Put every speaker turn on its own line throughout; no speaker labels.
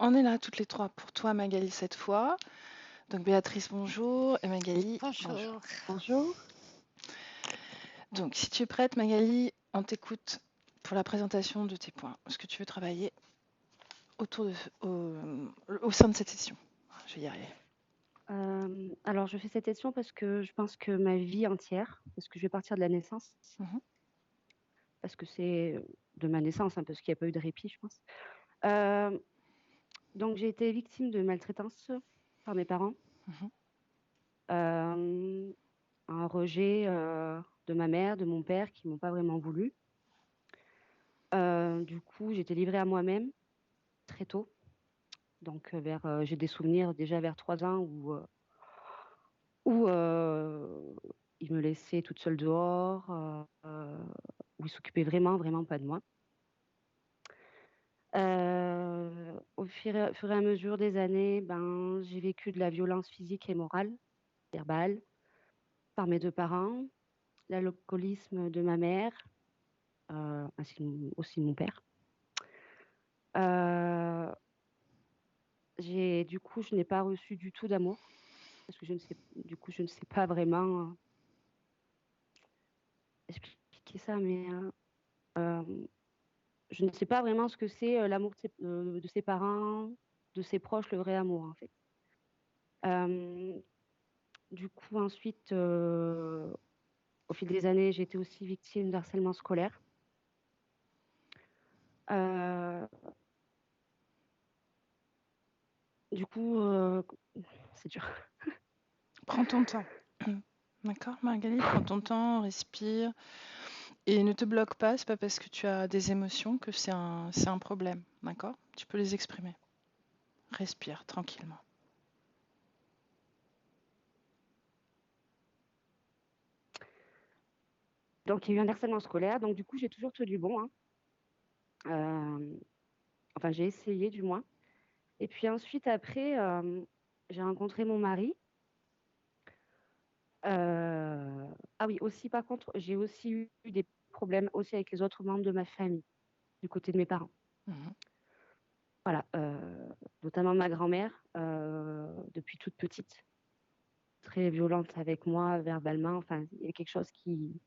On est là toutes les trois pour toi, Magali, cette fois. Donc Béatrice, bonjour, et Magali, bonjour.
Bonjour.
Bonjour.
Donc si tu es prête, Magali, on t'écoute pour la présentation de tes points. Est-ce que tu veux travailler autour de, au sein de cette session? Je vais y arriver.
Alors, je fais cette question parce que je pense que ma vie entière, parce que je vais partir de la naissance, parce que c'est de ma naissance, parce qu'il n'y a pas eu de répit, je pense. Donc, j'ai été victime de maltraitance par mes parents, un rejet de ma mère, de mon père, qui ne m'ont pas vraiment voulu. Du coup, j'étais livrée à moi-même très tôt. Donc, j'ai des souvenirs déjà vers 3 ans où il me laissait toute seule dehors, où il s'occupait vraiment, vraiment pas de moi. Au fur et à mesure des années, j'ai vécu de la violence physique et morale, verbale, par mes 2 parents, l'alcoolisme de ma mère, ainsi aussi de mon père. Du coup, je n'ai pas reçu du tout d'amour parce que je ne sais pas vraiment expliquer ça, mais je ne sais pas vraiment ce que c'est l'amour de ses parents, de ses proches, le vrai amour, en fait. Du coup, ensuite, au fil des années, j'ai été aussi victime d'harcèlement scolaire. Du coup, c'est dur.
Prends ton temps. D'accord, Magali, prends ton temps, respire. Et ne te bloque pas, c'est pas parce que tu as des émotions que c'est un problème. D'accord? Tu peux les exprimer. Respire tranquillement.
Donc, il y a eu un harcèlement scolaire. Donc, du coup, j'ai toujours tenu bon, hein. Enfin, j'ai essayé, du moins. Et puis ensuite, après, j'ai rencontré mon mari. Ah oui, aussi, par contre, j'ai aussi eu des problèmes aussi avec les autres membres de ma famille, du côté de mes parents. Voilà, notamment ma grand-mère, depuis toute petite, très violente avec moi verbalement. Enfin, il y a quelque chose qui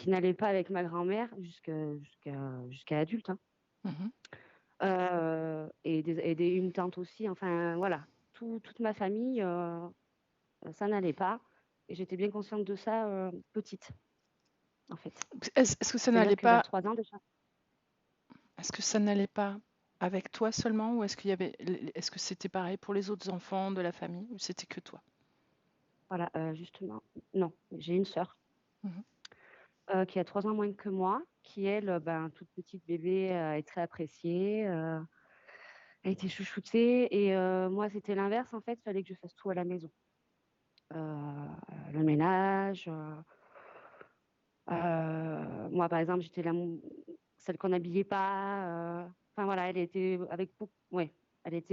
n'allait pas avec ma grand-mère jusqu'à adulte, hein. Une tante aussi. Enfin, voilà, toute ma famille, ça n'allait pas. Et j'étais bien consciente de ça petite, en fait.
Est-ce que ça
C'est-à-dire
n'allait
que vers
pas
3 ans déjà.
Est-ce que ça n'allait pas avec toi seulement ou est-ce que c'était pareil pour les autres enfants de la famille ou c'était que toi?
Voilà, justement, non, j'ai une sœur qui a 3 ans moins que moi, qui elle, toute petite bébé, est très appréciée, a été chouchoutée et moi c'était l'inverse en fait, il fallait que je fasse tout à la maison. Le ménage, moi par exemple, j'étais celle qu'on n'habillait pas, enfin voilà, elle était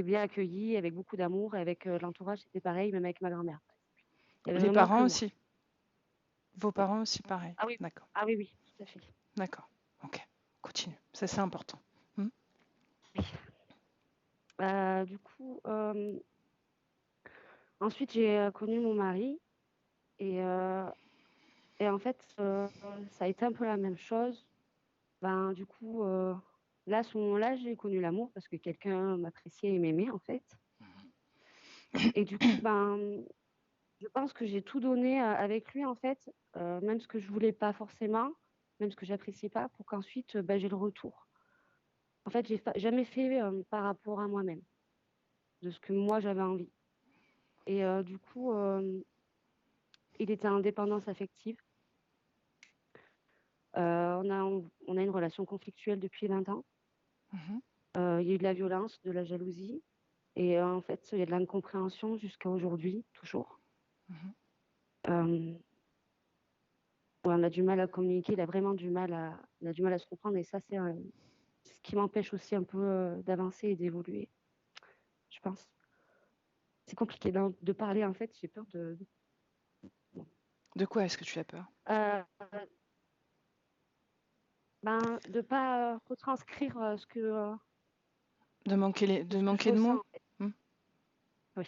bien accueillie avec beaucoup d'amour et avec l'entourage, c'était pareil, même avec ma grand-mère. Il y avait
Les
vraiment que
parents
moi.
aussi? Vos
Oui.
parents aussi, pareil.
Ah oui,
D'accord,
ah oui, oui, tout à fait.
d'accord. Ok, continue. Ça, c'est important. Hmm.
Oui. Du coup, ensuite, j'ai connu mon mari et, et en fait, ça a été un peu la même chose. Du coup, là, à ce moment-là, j'ai connu l'amour parce que quelqu'un m'appréciait et m'aimait, en fait. Et du coup, je pense que j'ai tout donné avec lui, en fait, même ce que je voulais pas forcément, même ce que j'appréciais pas, pour qu'ensuite, j'ai le retour. En fait, j'ai jamais fait par rapport à moi-même, de ce que moi j'avais envie. Et du coup, il était en dépendance affective. On a une relation conflictuelle depuis 20 ans. Il y a eu de la violence, de la jalousie. Et en fait, il y a de l'incompréhension jusqu'à aujourd'hui, toujours. On a du mal à communiquer, il a vraiment il a du mal à se comprendre. Et ça, c'est ce qui m'empêche aussi un peu d'avancer et d'évoluer, je pense. C'est compliqué de parler, en fait. J'ai peur de...
De quoi est-ce que tu as peur?
Euh, de ne pas retranscrire ce que...
De manquer
ce que je
de
ressens
mots?
en fait.
Hmm.
Oui,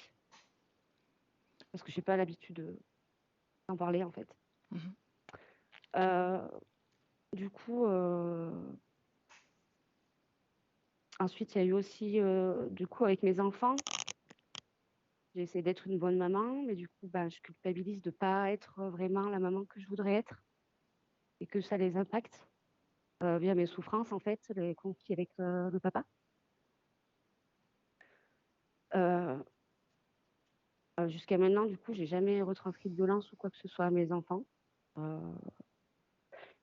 parce que j'ai pas l'habitude d'en parler en fait.
Mhm.
Euh, du coup, ensuite, il y a eu aussi, du coup, avec mes enfants, j'ai essayé d'être une bonne maman, mais du coup, bah, je culpabilise de pas être vraiment la maman que je voudrais être et que ça les impacte via mes souffrances en fait, les conflits avec le papa. Euh, Jusqu'à maintenant, du coup, j'ai jamais retranscrit de violence ou quoi que ce soit à mes enfants. Euh,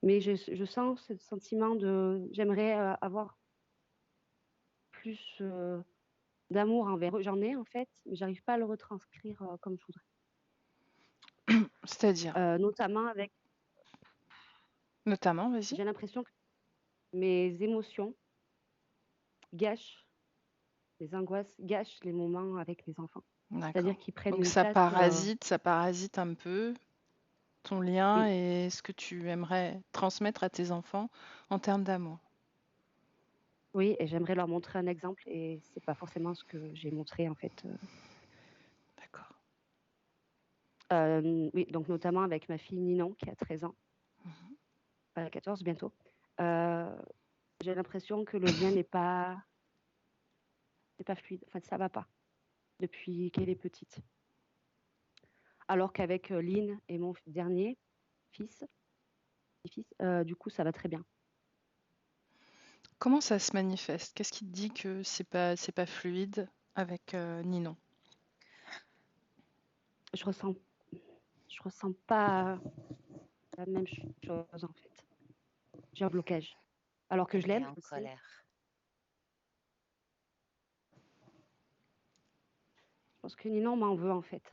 mais je sens ce sentiment de j'aimerais avoir plus d'amour envers eux. J'en ai en fait, mais j'arrive pas à le retranscrire comme je voudrais.
C'est-à-dire,
Notamment avec,
notamment, vas-y.
j'ai l'impression que mes émotions gâchent, les angoisses gâchent les moments avec les enfants.
D'accord.
C'est-à-dire qu'ils prennent
Donc
une place.
ça parasite un peu ton lien
Oui,
et ce que tu aimerais transmettre à tes enfants en termes d'amour.
oui, et j'aimerais leur montrer un exemple et c'est pas forcément ce que j'ai montré en fait.
D'accord.
Oui, donc notamment avec ma fille Ninon qui a 13 ans, 14 bientôt. Euh, j'ai l'impression que le lien n'est pas fluide. Enfin, ça va pas depuis qu'elle est petite. Alors qu'avec Lynn et mon dernier fils, du coup, ça va très bien.
Comment ça se manifeste? Qu'est-ce qui te dit que c'est pas fluide avec Ninon?
Je ressens, je ressens pas la même chose en fait. J'ai un blocage. Alors que je
Elle est
l'aime
en
aussi.
colère.
Je pense que Ninon m'en veut en fait.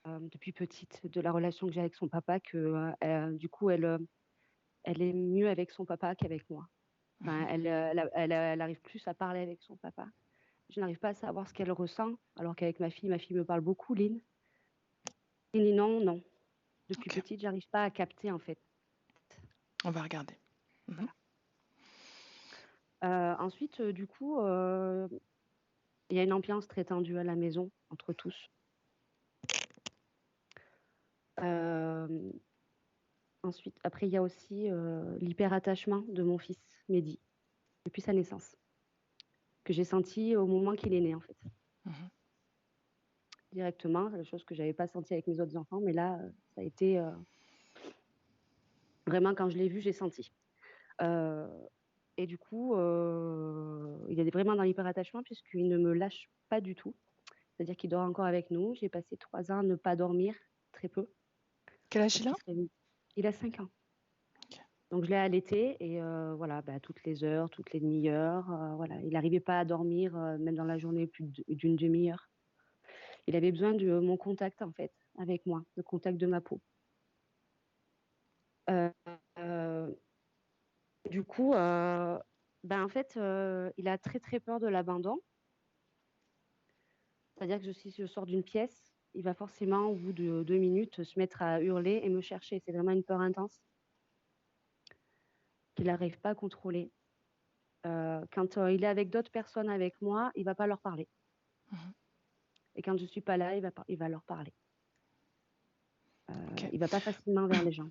Depuis petite, de la relation que j'ai avec son papa, que du coup, elle est mieux avec son papa qu'avec moi. Enfin, elle arrive plus à parler avec son papa. Je n'arrive pas à savoir ce qu'elle ressent, alors qu'avec ma fille me parle beaucoup, Lynn. Et Ninon, non. Depuis
Ok,
petite, j'arrive pas à capter en fait.
on va regarder. Mhm.
Voilà. Ensuite, du coup, il y a une ambiance très tendue à la maison entre tous. Euh, Ensuite, après, il y a aussi l'hyperattachement de mon fils Mehdi depuis sa naissance, que j'ai senti au moment qu'il est né en fait.
Mhm.
Directement, c'est la chose que j'avais pas senti avec mes autres enfants, mais là, ça a été vraiment quand je l'ai vu, j'ai senti. Euh, et du coup, il est vraiment dans l'hyperattachement puisqu'il ne me lâche pas du tout. C'est-à-dire qu'il dort encore avec nous. J'ai passé 3 ans à ne pas dormir, très peu,
Quel âge
parce
il a?
qu'il se réveille. Il a 5 ans.
Ok.
Donc je l'ai allaité et voilà, bah, toutes les heures, toutes les demi-heures, voilà. Il n'arrivait pas à dormir, même dans la journée, plus d'une demi-heure. Il avait besoin de mon contact en fait, avec moi, le contact de ma peau. Euh, euh, du coup, ben, en fait, il a très très peur de l'abandon. C'est-à-dire que si je sors d'une pièce, il va forcément, au bout de 2 minutes, se mettre à hurler et me chercher. C'est vraiment une peur intense qu'il n'arrive pas à contrôler. Quand il est avec d'autres personnes avec moi, il ne va pas leur parler.
Mhm.
Et quand je ne suis pas là, il va leur parler.
Ok.
Il ne va pas facilement vers les gens.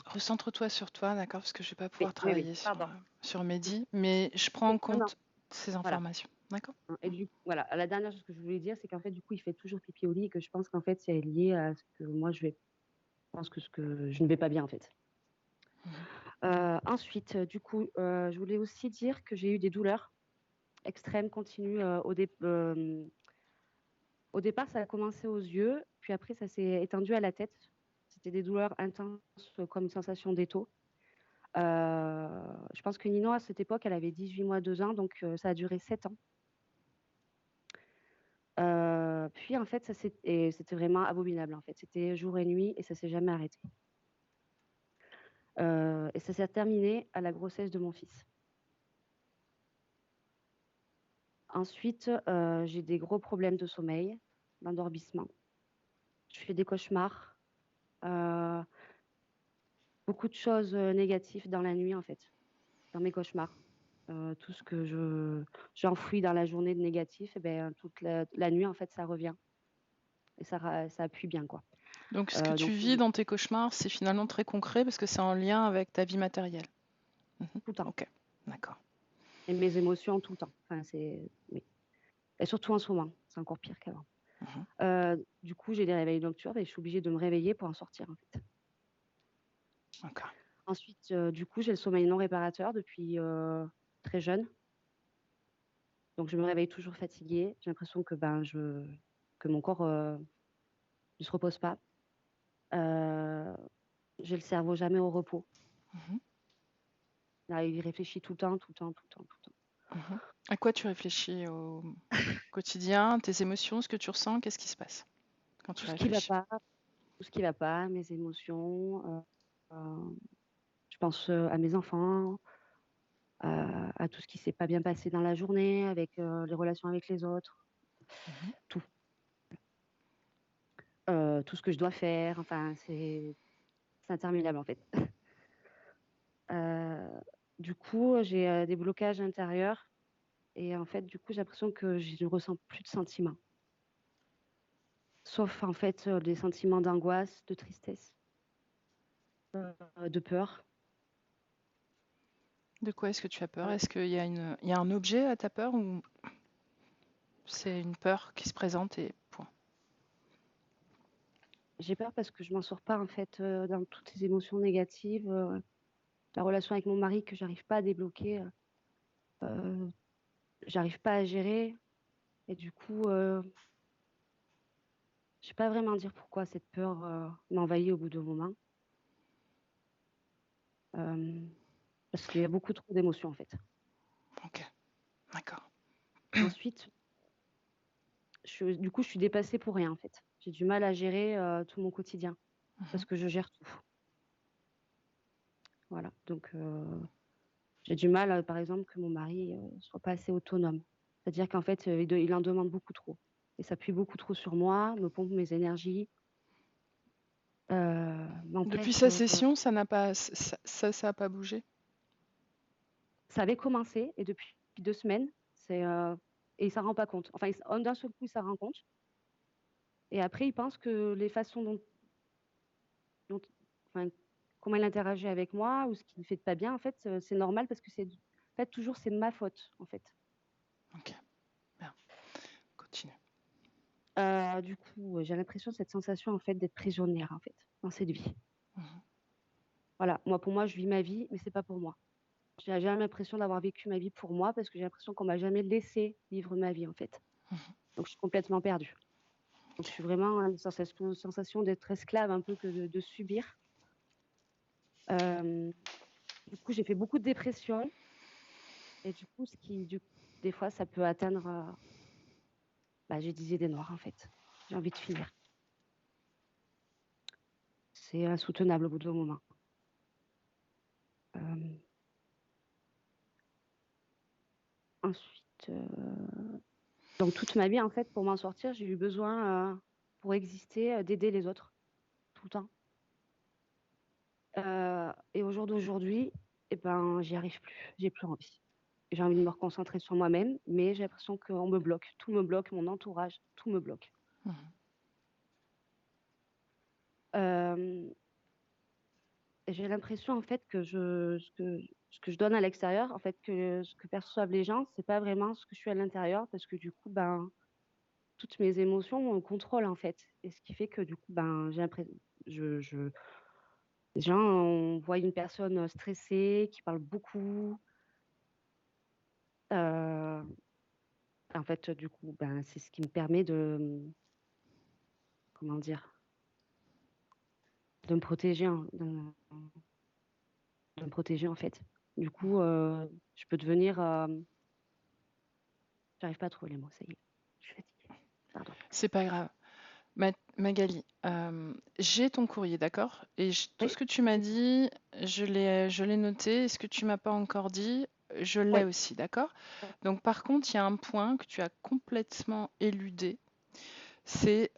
Recentre-toi sur toi, d'accord? Parce que je vais pas
Oui,
pouvoir
oui, oui,
travailler
pardon.
sur Mehdi, mais je prends en
Non, non,
compte ces
voilà.
informations, d'accord?
Et du coup, voilà, la dernière chose que je voulais dire, c'est qu'en fait, du coup, il fait toujours pipi au lit et que je pense qu'en fait, c'est lié à ce que moi, je pense que ce que je ne vais pas bien, en fait.
Mhm.
Ensuite, du coup, je voulais aussi dire que j'ai eu des douleurs extrêmes, continues. Au départ, ça a commencé aux yeux, puis après, ça s'est étendu à la tête. C'était des douleurs intenses, comme une sensation d'étau. Je pense que Nino, à cette époque, elle avait 18 mois, 2 ans, donc ça a duré 7 ans. Puis en fait, et c'était vraiment abominable en fait. C'était jour et nuit et ça s'est jamais arrêté. Et ça s'est terminé à la grossesse de mon fils. Ensuite, j'ai des gros problèmes de sommeil, d'endormissement. Je fais des cauchemars, euh, beaucoup de choses négatives dans la nuit en fait, dans mes cauchemars. Tout ce que j'enfouis dans la journée de négatif, et ben, toute la nuit, en fait, ça revient. Et ça appuie bien, quoi.
Donc ce que tu
Donc,
vis dans tes cauchemars, c'est finalement très concret parce que c'est en lien avec ta vie matérielle.
tout le temps.
Ok, d'accord.
Et mes émotions, tout le temps. Enfin, oui. Et surtout en ce moment, c'est encore pire qu'avant. Du coup, j'ai des réveils nocturnes et je suis obligée de me réveiller pour en sortir, en fait.
Ok.
Ensuite, du coup, j'ai le sommeil non réparateur depuis très jeune. Donc, je me réveille toujours fatiguée. J'ai l'impression que, que mon corps ne se repose pas. J'ai le cerveau jamais au repos. Là, il réfléchit tout le temps, tout le temps, tout le temps, tout le temps.
À quoi tu réfléchis au quotidien, tes émotions, ce que tu ressens, qu'est-ce qui se passe quand tu
Tout ce qui va
réfléchis?
pas, tout ce qui va pas, mes émotions. Je pense à mes enfants, à tout ce qui s'est pas bien passé dans la journée, avec les relations avec les autres, tout. Tout ce que je dois faire. Enfin, c'est interminable en fait. Du coup, j'ai des blocages intérieurs et en fait, du coup, j'ai l'impression que je ne ressens plus de sentiments. Sauf en fait des sentiments d'angoisse, de tristesse, de peur.
De quoi est-ce que tu as peur? Est-ce qu'il y a il y a un objet à ta peur ou c'est une peur qui se présente et point?
J'ai peur parce que je m'en sors pas en fait dans toutes ces émotions négatives. La relation avec mon mari que j'arrive pas à débloquer, j'arrive pas à gérer. Et du coup, je sais pas vraiment dire pourquoi cette peur m'envahit au bout d'un moment. Parce qu'il y a beaucoup trop d'émotions en fait.
Ok, d'accord.
Ensuite, du coup, je suis dépassée pour rien en fait. J'ai du mal à gérer tout mon quotidien parce que je gère tout. Voilà. Donc, j'ai du mal, par exemple, que mon mari soit pas assez autonome. C'est-à-dire qu'en fait, il en demande beaucoup trop. Et s'appuie beaucoup trop sur moi, me pompe mes énergies,
Depuis
m'empêche.
sa session, ça a pas bougé?
Ça avait commencé et depuis 2 semaines, et il s'en rend pas compte. Enfin, d'un seul coup, il s'en rend compte. Et après, il pense que les façons enfin, comment il interagit avec moi ou ce qu'il ne fait de pas bien, en fait, c'est normal parce que en fait, toujours, c'est de ma faute, en fait.
Ok, bien. Continue.
Du coup, j'ai l'impression, cette sensation, en fait, d'être prisonnière, en fait, dans cette vie. Voilà, pour moi, je vis ma vie, mais c'est pas pour moi. J'ai jamais l'impression d'avoir vécu ma vie pour moi parce que j'ai l'impression qu'on m'a jamais laissé vivre ma vie, en fait. Donc, je suis complètement perdue. Donc, je suis vraiment à une sensation d'être esclave un peu que de subir. Du coup, j'ai fait beaucoup de dépression. Et du coup, des fois, ça peut atteindre. J'ai des idées noires, en fait. J'ai envie de finir. C'est insoutenable au bout d'un moment. Ensuite, donc toute ma vie, en fait, pour m'en sortir, j'ai eu besoin, pour exister, d'aider les autres, tout le temps. Et au jour d'aujourd'hui, eh ben, j'y arrive plus. J'ai plus envie. J'ai envie de me reconcentrer sur moi-même, mais j'ai l'impression qu'on me bloque. Tout me bloque, mon entourage, tout me bloque. Et j'ai l'impression en fait que ce que je donne à l'extérieur, en fait, que ce que perçoivent les gens, c'est pas vraiment ce que je suis à l'intérieur, parce que du coup, toutes mes émotions me contrôlent en fait. Et ce qui fait que du coup, j'ai l'impression, les gens, on voit une personne stressée, qui parle beaucoup. Euh, En fait, du coup, c'est ce qui me permet comment dire, de me protéger, de me protéger en fait. Du coup, je peux devenir, j'arrive pas à trouver les mots, ça y est, je suis fatiguée. Pardon.
C'est pas grave. Magali, j'ai ton courrier, d'accord? Et tout
Oui,
ce que tu m'as dit, je l'ai noté. Et ce que tu m'as pas encore dit, je l'ai
oui,
aussi, d'accord? Donc, par contre, il y a un point que tu as complètement éludé. C'est,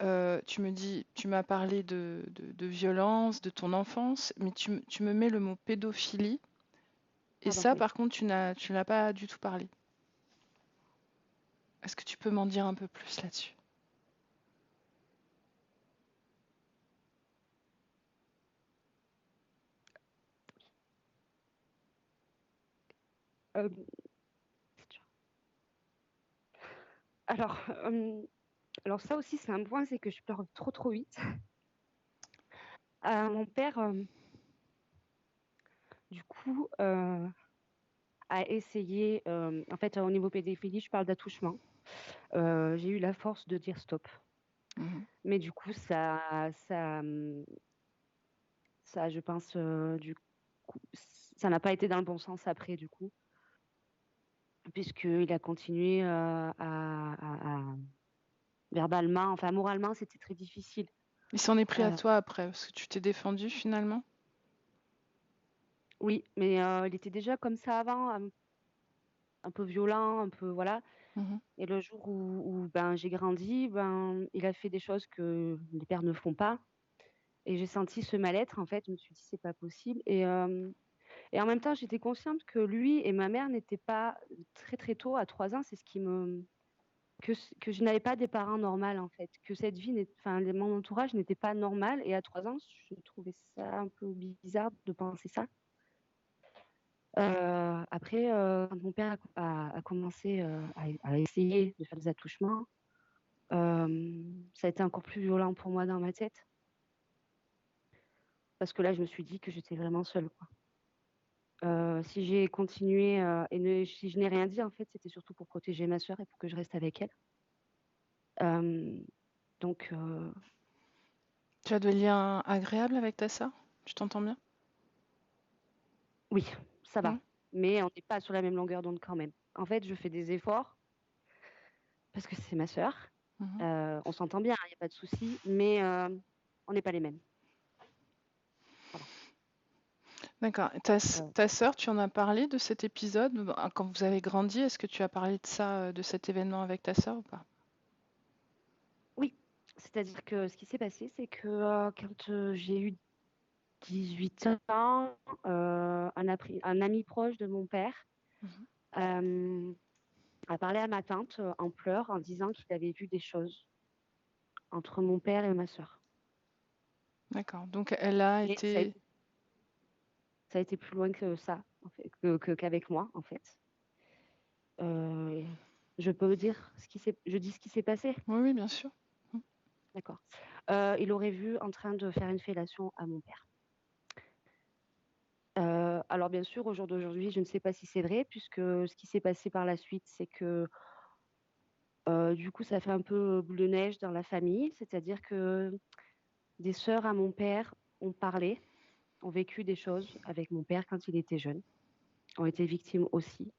tu me dis, tu m'as parlé de violence, de ton enfance, mais tu me mets le mot pédophilie Et
Pardon,
ça,
oui.
par contre, tu n'as pas du tout parlé. Est-ce que tu peux m'en dire un peu plus là-dessus?
Euh, alors, alors ça aussi, c'est un point, c'est que je pleure trop trop vite. Mon père, du coup, a essayé, en fait, au niveau pédophilie, je parle d'attouchement. J'ai eu la force de dire stop.
Mhm.
Mais du coup, ça, je pense, du coup, ça n'a pas été dans le bon sens après, du coup, puisqu'il a continué verbalement, enfin, moralement, c'était très difficile.
Il s'en est pris à
Euh,
toi après, parce que tu t'es défendu finalement?
oui, mais il était déjà comme ça avant, un peu violent, un peu, voilà.
Mhm.
Et le jour où ben, j'ai grandi, ben, il a fait des choses que les pères ne font pas. Et j'ai senti ce mal-être, en fait. Je me suis dit, c'est pas possible. Et en même temps, j'étais consciente que lui et ma mère n'étaient pas très, très tôt, à 3 ans. C'est ce qui me. Que je n'avais pas des parents normaux, en fait. Que cette vie, enfin, mon entourage n'était pas normal. Et à 3 ans, je trouvais ça un peu bizarre de penser ça. Après, quand mon père a commencé à essayer de faire des attouchements, ça a été encore plus violent pour moi dans ma tête. Parce que là, je me suis dit que j'étais vraiment seule, quoi. Si j'ai continué si je n'ai rien dit, en fait, c'était surtout pour protéger ma sœur et pour que je reste avec elle. Euh, donc,
Tu as des liens agréables avec ta sœur? Tu t'entends bien?
oui, ça va.
Oui.
Mais on n'est pas sur la même longueur d'onde quand même. En fait, je fais des efforts parce que c'est ma sœur.
Mhm.
On s'entend bien, il n'y a pas de souci, mais on n'est pas les mêmes. Voilà.
D'accord.
Euh,
Ta sœur, tu en as parlé de cet épisode quand vous avez grandi? Est-ce que tu as parlé de ça, de cet événement avec ta sœur ou pas?
oui, c'est-à-dire que ce qui s'est passé, c'est que quand j'ai eu 18 ans, un ami proche de mon père
Mhm.
euh, a parlé à ma tante en pleurs en disant qu'il avait vu des choses entre mon père et ma sœur.
D'accord. Donc elle a
Mais
été.
ça a été plus loin que ça, en fait, qu'avec moi, en fait. Euh, je peux dire je dis ce qui s'est passé,
Oui, oui, bien sûr. Mhm.
d'accord. Il aurait vu en train de faire une fellation à mon père. Alors bien sûr, au jour d'aujourd'hui, je ne sais pas si c'est vrai, puisque ce qui s'est passé par la suite, c'est que du coup, ça fait un peu boule de neige dans la famille, c'est-à-dire que des sœurs à mon père ont parlé, ont vécu des choses avec mon père quand il était jeune, ont été victimes aussi.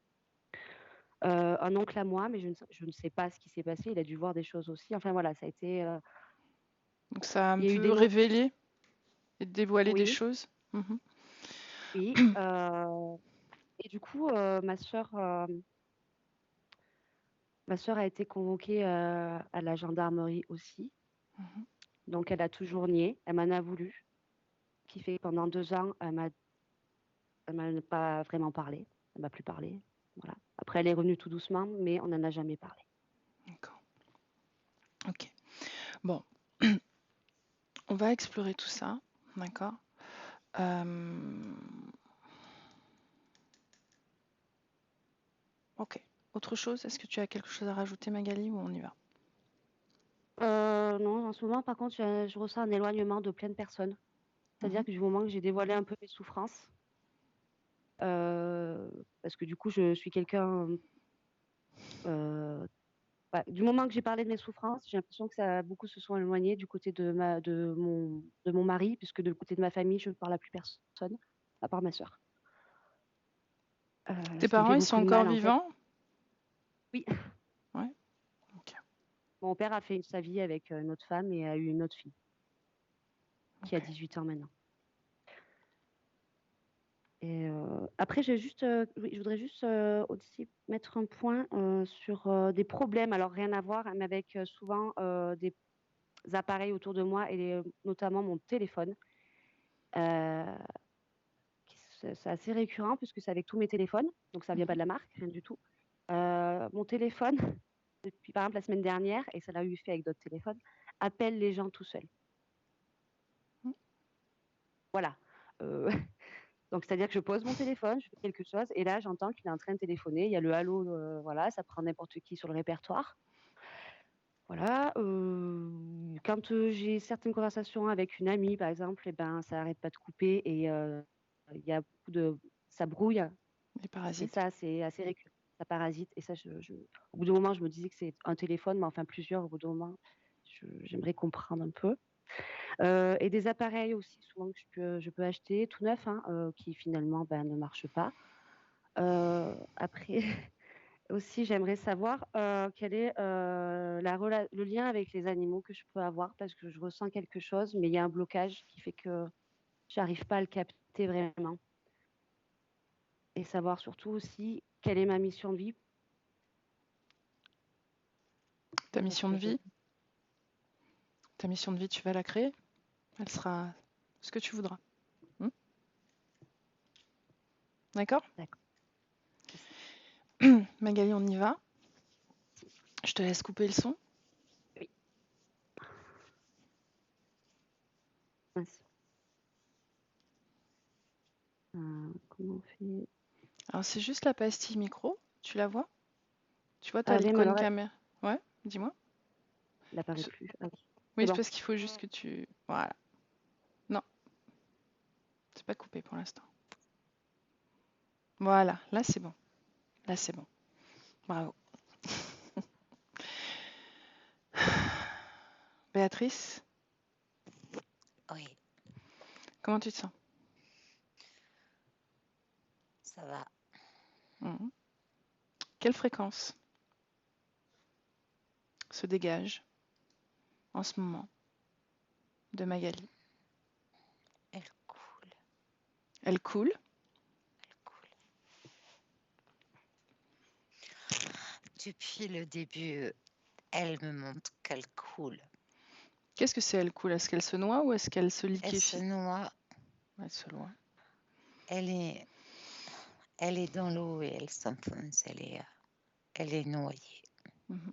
Un oncle à moi, mais je ne sais pas ce qui s'est passé, il a dû voir des choses aussi. Enfin voilà, ça a été.
Donc ça a un
Il y a eu
peu
des non.
révélé et dévoilé des
Oui,
choses. Mhm.
oui. Et du coup, ma sœur a été convoquée à la gendarmerie aussi.
Mhm.
Donc elle a toujours nié, elle m'en a voulu, ce qui fait que pendant 2 ans, elle m'a pas vraiment parlé. Elle m'a plus parlé. Voilà. Après, elle est revenue tout doucement, mais on n'en a jamais parlé.
D'accord. Ok. Bon, on va explorer tout ça. D'accord. Euh, Ok. Autre chose? Est-ce que tu as quelque chose à rajouter, Magali, ou on y va?
Non, en ce moment, par contre, je ressens un éloignement de plein de personnes. C'est-à-dire
Mhm.
que du moment que j'ai dévoilé un peu mes souffrances, parce que du coup, je suis quelqu'un. euh, du moment que j'ai parlé de mes souffrances, j'ai l'impression que beaucoup se sont éloignés du côté de mon mari, puisque de côté de ma famille, je ne parle à plus personne, à part ma sœur.
Tes
Ce qui me
parents,
fait
ils sont
beaucoup de
encore
mal, en fait.
vivants?
Oui,
Ouais. Ok.
mon père a fait sa vie avec une autre femme et a eu une autre fille qui a
Ok.
18 ans maintenant. Et après, oui, je voudrais juste aussi mettre un point sur des problèmes, alors rien à voir, mais avec souvent des appareils autour de moi et notamment mon téléphone. Euh, c'est assez récurrent puisque c'est avec tous mes téléphones, donc ça vient pas de la marque, rien du tout. Mon téléphone, depuis par exemple la semaine dernière, et ça l'a eu fait avec d'autres téléphones, appelle les gens tout seul. Voilà. Euh, donc c'est-à-dire que je pose mon téléphone, je fais quelque chose, et là j'entends qu'il est en train de téléphoner. Il y a le halo, voilà, ça prend n'importe qui sur le répertoire. Voilà. Quand j'ai certaines conversations avec une amie, par exemple, eh ben ça arrête pas de couper et il y a beaucoup de, ça brouille.
Les
Et
parasites.
ça, c'est assez récurrent. Ça parasite. Et ça, au bout d'un moment, je me disais que c'est un téléphone, mais enfin plusieurs. Au bout d'un moment, j'aimerais comprendre un peu. Et des appareils aussi, souvent que je peux acheter tout neuf, hein, qui finalement ben, ne marchent pas. Après, aussi, j'aimerais savoir quel est le lien avec les animaux que je peux avoir parce que je ressens quelque chose, mais il y a un blocage qui fait que j'arrive pas à le capter vraiment. Et savoir surtout aussi quelle est ma mission de vie.
Ta
Parce
mission de
que
vie, ta mission de vie, tu vas la créer. Elle sera ce que tu voudras. Hmm. D'accord?
D'accord.
Magali, on y va. Je te laisse couper le son.
Oui. Mince. Comment on fait?
Alors, c'est juste la pastille micro. Tu la vois? Tu vois, tu as
Ah oui, mais
l'icône
alors,
caméra. Ouais, dis-moi.
elle n'apparaît
Ce-
plus. Ah oui,
Oui,
c'est
c'est
bon.
parce qu'il faut juste que tu. Voilà. Non, c'est pas coupé pour l'instant. Voilà, là c'est bon. Là c'est bon. Bravo. Béatrice,
Oui,
comment tu te sens?
ça va.
Mhm. Quelle fréquence se dégage en ce moment de Magali?
Elle coule,
Elle coule.
elle coule. Depuis le début, elle me montre qu'elle coule.
Qu'est-ce que c'est elle coule? Est-ce qu'elle se noie ou est-ce qu'elle se
Elle se
liquéfie?
noie,
Elle se noie.
elle est dans l'eau et elle s'enfonce, elle est noyée.
Mhm.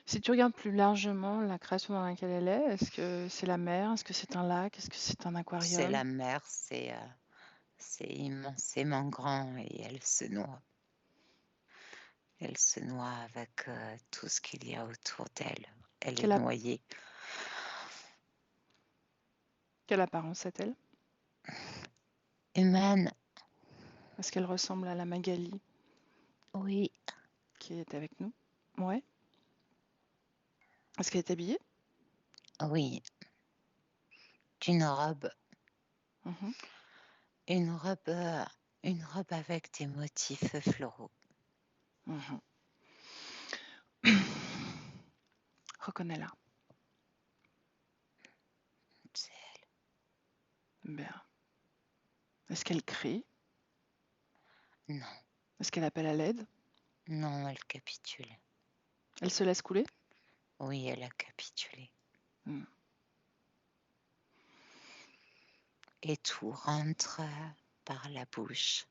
Si tu regardes plus largement la création dans laquelle elle est-ce que c'est la mer? Est-ce que c'est un lac? Est-ce que c'est un
C'est
aquarium?
la mer, c'est immensément grand et elle se noie. Elle se noie avec tout ce qu'il y a autour d'elle. Elle est
Quelle,
noyée.
quelle apparence a-t-elle?
Humaine,
Est-ce qu'elle ressemble à la Magali
oui,
qui est avec nous? Ouais. Est-ce qu'elle est habillée?
oui. D'une robe.
Mhm.
Une robe avec des motifs floraux.
Mhm. Reconnais-la.
C'est
Bien. Est-ce qu'elle crie?
elle. Non,
Est-ce qu'elle appelle à l'aide?
non, elle capitule.
Elle se laisse couler?
Oui, elle a capitulé.
Hmm.
Et tout rentre par la bouche.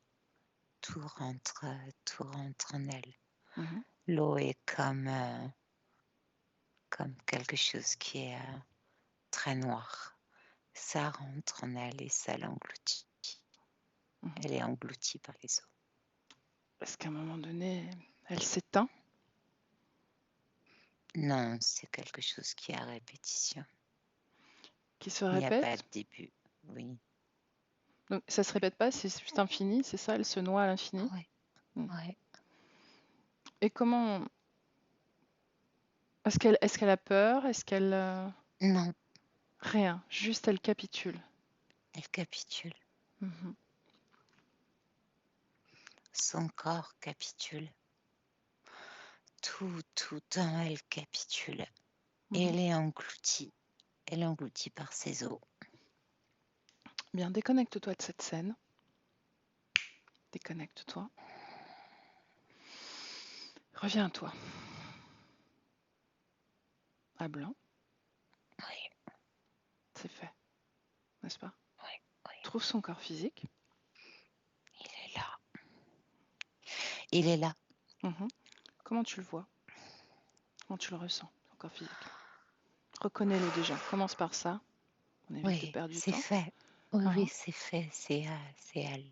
Tout rentre en elle.
Mhm.
L'eau est comme quelque chose qui est très noir. Ça rentre en elle et ça l'engloutit.
Mhm.
Elle est engloutie par les eaux.
Est-ce qu'à un moment donné, elle s'éteint?
Non, c'est quelque chose qui est à répétition.
Qui se
Il n'y a pas
répète?
de début. Oui,
Donc ça se répète pas, c'est juste infini, c'est ça? Elle se noie à l'infini?
oui,
Hmm.
oui.
Et comment... Est-ce qu'elle a peur? Est-ce qu'elle...
Non,
Rien, juste elle capitule.
elle capitule.
Mhm.
Son corps capitule. Tout en elle capitule. Et
Mhm.
elle est engloutie. Elle est engloutie par ses os.
Bien, déconnecte-toi de cette scène. Déconnecte-toi. Reviens à toi. À blanc,
Oui,
c'est fait, n'est-ce pas?
oui, oui.
Trouve son corps physique.
Il est là.
Mhm. Comment tu le vois? Comment tu le ressens, ton corps physique? Reconnais-le déjà. Commence par ça. On évite de
Oui,
perdre du
c'est
temps.
fait. Oui, oui,
Uhum.
c'est fait. C'est elle.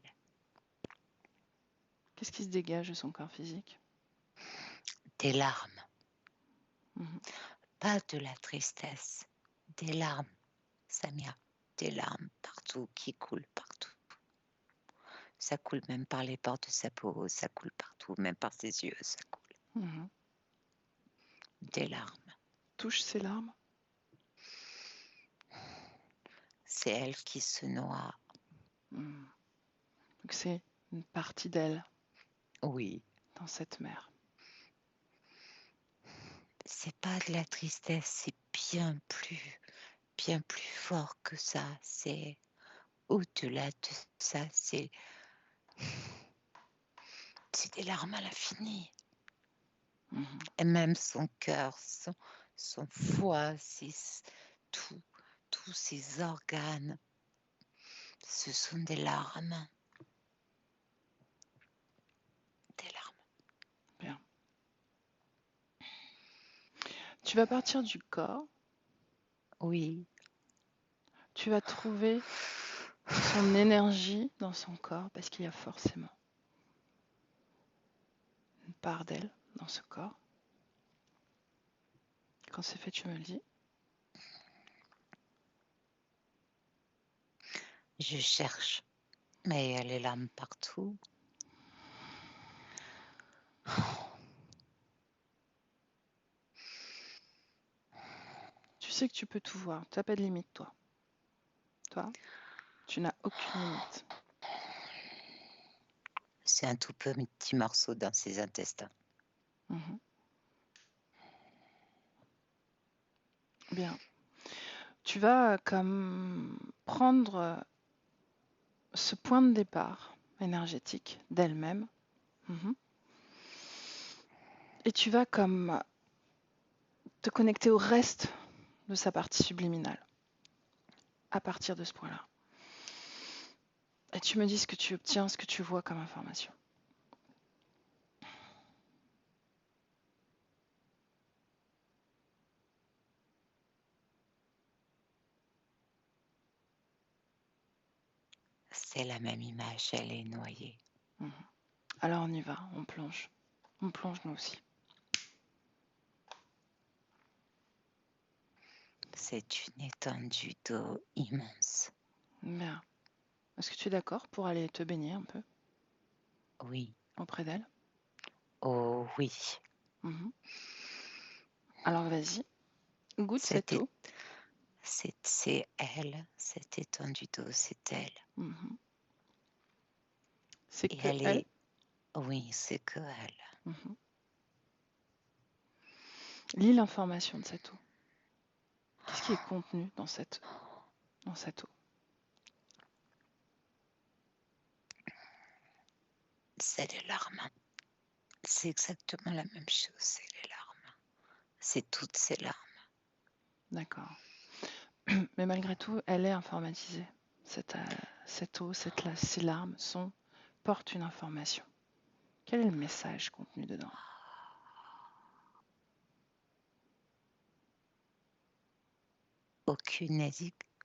Qu'est-ce qui se dégage de son corps physique?
Des larmes.
Mhm.
Pas de la tristesse. Des larmes, Samia. Des larmes partout, qui coulent partout. Ça coule même par les pores de sa peau, ça coule partout, même par ses yeux, ça coule.
Mhm.
Des larmes.
Touche ses larmes.
C'est elle qui se noie.
Mhm. Donc c'est une partie d'elle
Oui.
dans cette mer.
C'est pas de la tristesse, c'est bien plus fort que ça. C'est au-delà de ça, c'est des larmes à l'infini.
Mhm.
Et même son cœur, son foie, tous ses organes, ce sont des larmes. Des larmes.
Bien. Tu vas partir du corps.
Oui.
Tu vas trouver son énergie dans son corps parce qu'il y a forcément une part d'elle dans ce corps. Quand c'est fait, tu me le dis.
Je cherche, mais il y a les larmes partout.
Tu sais que tu peux tout voir. Tu n'as pas de limite, toi. Toi, tu n'as aucune limite.
C'est un tout petit morceau dans ses intestins.
Mhm. Bien. Tu vas comme prendre ce point de départ énergétique d'elle-même. Mhm. Et tu vas comme te connecter au reste de sa partie subliminale à partir de ce point-là. Et tu me dis ce que tu obtiens, ce que tu vois comme information.
C'est la même image, elle est noyée.
Mhm. Alors on y va, on plonge. On plonge nous aussi.
C'est une étendue d'eau immense.
Bien. Est-ce que tu es d'accord pour aller te baigner un peu
Oui.
auprès d'elle?
Oh oui.
Mhm. Alors vas-y, goûte cette eau.
C'est elle, cette étendue d'eau, c'est elle.
Mhm. C'est
Et
que
elle
elle.
est... Oui, c'est que elle.
Mhm. Lis l'information de cette eau. Qu'est-ce qui est contenu dans cette eau?
C'est les larmes. C'est exactement la même chose, c'est les larmes. C'est toutes ces larmes.
D'accord. Mais malgré tout, elle est informatisée. Cette eau, ces larmes portent une information. Quel est le message contenu dedans?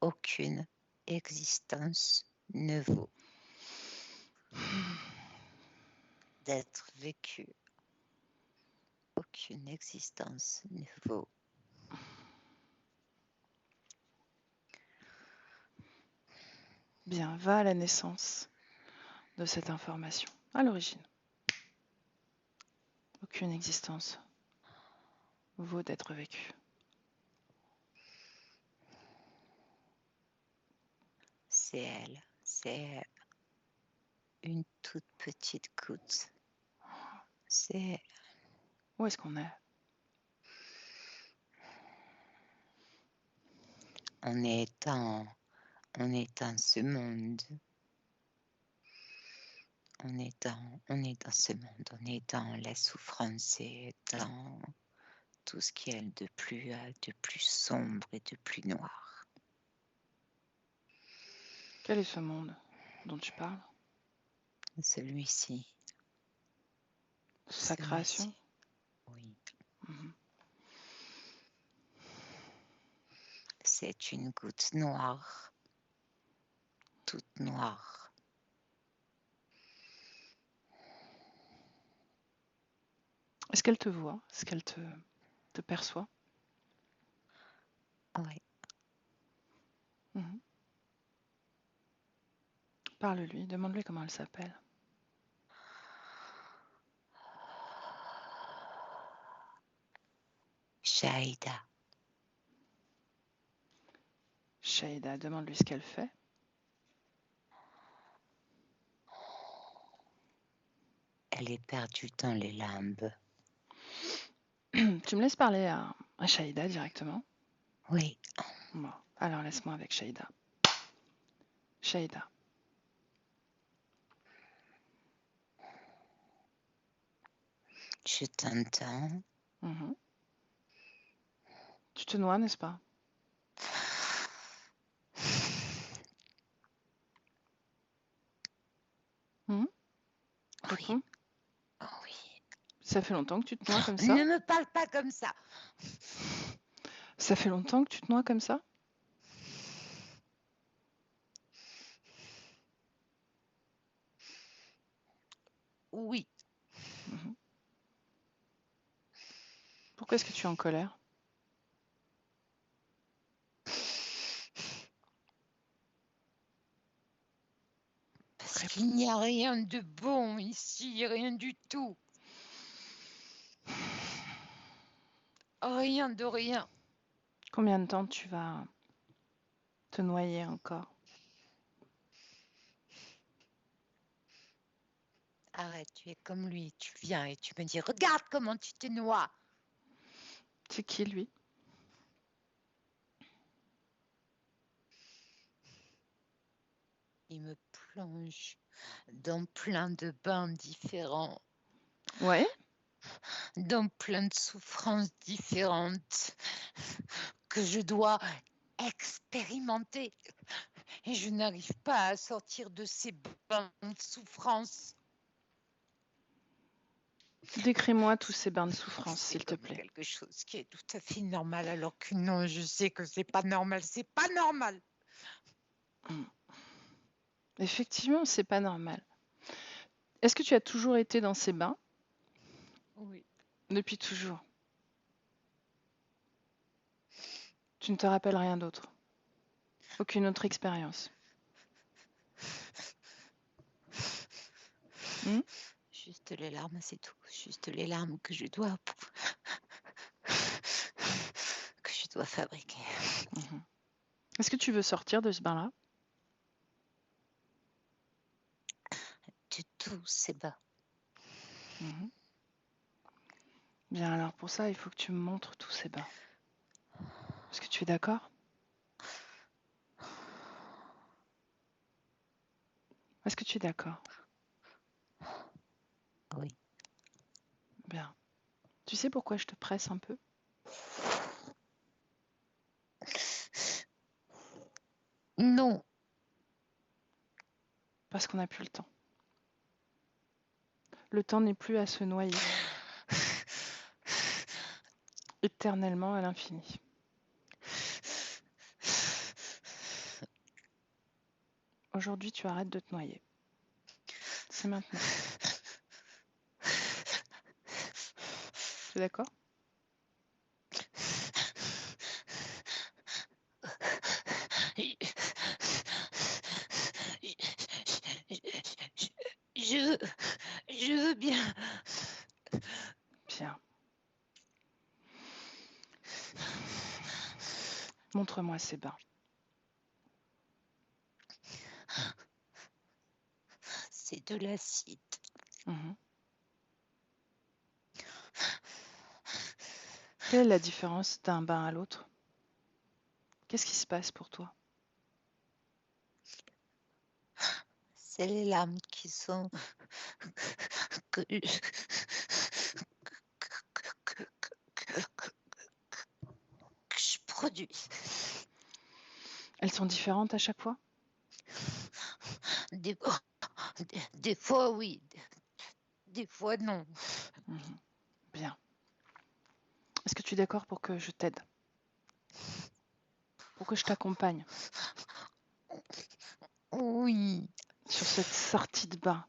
Aucune existence ne vaut d'être vécue. Aucune existence ne vaut.
Bien, va à la naissance de cette information, à l'origine. Aucune existence vaut d'être vécue.
C'est une toute petite goutte. C'est...
Où est-ce qu'on est?
On est dans ce monde. On est dans ce monde. On est dans la souffrance et dans tout ce qui est de plus sombre et de plus noir.
Quel est ce monde dont tu parles?
Celui-ci.
sa
ce
création.
mois-ci. Oui,
Mhm.
c'est une goutte noire, toute noire.
Est-ce qu'elle te voit? Est-ce qu'elle te perçoit?
Oui,
Mhm. Parle-lui, demande-lui comment elle s'appelle.
Shaïda,
Shaïda, demande-lui ce qu'elle fait.
elle est perdue dans les limbes.
Tu me laisses parler à Shaïda directement?
Oui,
Bon, alors laisse-moi avec Shaïda. Shaïda,
je t'entends.
mhm. Tu te noies, n'est-ce pas? Mhm.
Oui,
Réponds.
oui.
Ça fait longtemps que tu te noies comme ça?
Ne me parle pas comme ça.
Ça fait longtemps que tu te noies comme ça?
Oui,
Mhm. Pourquoi est-ce que tu es en colère?
parce
Réponds.
qu'il n'y a rien de bon ici, rien du tout. Rien de rien.
Combien de temps tu vas te noyer encore?
Arrête, tu es comme lui. Tu viens et tu me dis, regarde comment tu te noies.
C'est qui lui?
Il me plonge dans plein de bains différents,
Ouais?
dans plein de souffrances différentes que je dois expérimenter. Et je n'arrive pas à sortir de ces bains de souffrance.
Décris-moi tous ces bains de
C'est
souffrance, s'il te
comme
plaît.
quelque chose qui est tout à fait normal, alors que non, je sais que c'est pas normal, c'est pas normal.
Effectivement, c'est pas normal. Est-ce que tu as toujours été dans ces bains?
Oui.
Depuis toujours. Tu ne te rappelles rien d'autre? Aucune autre expérience? Hmm?
Juste les larmes, c'est tout. Juste les larmes que je dois fabriquer.
Mhm. Est-ce que tu veux sortir de ce bain-là?
De tous ces bains.
Mhm. Bien, alors pour ça, il faut que tu me montres tous ces bains. Est-ce que tu es d'accord? Est-ce que tu es d'accord?
Oui.
Bien. Tu sais pourquoi je te presse un peu?
Non.
Parce qu'on n'a plus le temps. Le temps n'est plus à se noyer éternellement à l'infini. Aujourd'hui, tu arrêtes de te noyer. C'est maintenant. Tu es d'accord?
Je veux bien.
Bien. Montre-moi ces bains.
C'est de l'acide.
Mhm. Quelle est la différence d'un bain à l'autre? Qu'est-ce qui se passe pour toi?
C'est les larmes qui sont que je produis.
Elles sont différentes à chaque fois?
Des fois oui, des fois non.
Est-ce que tu es d'accord pour que je t'aide? Pour que je t'accompagne
Oui,
sur cette sortie de bain?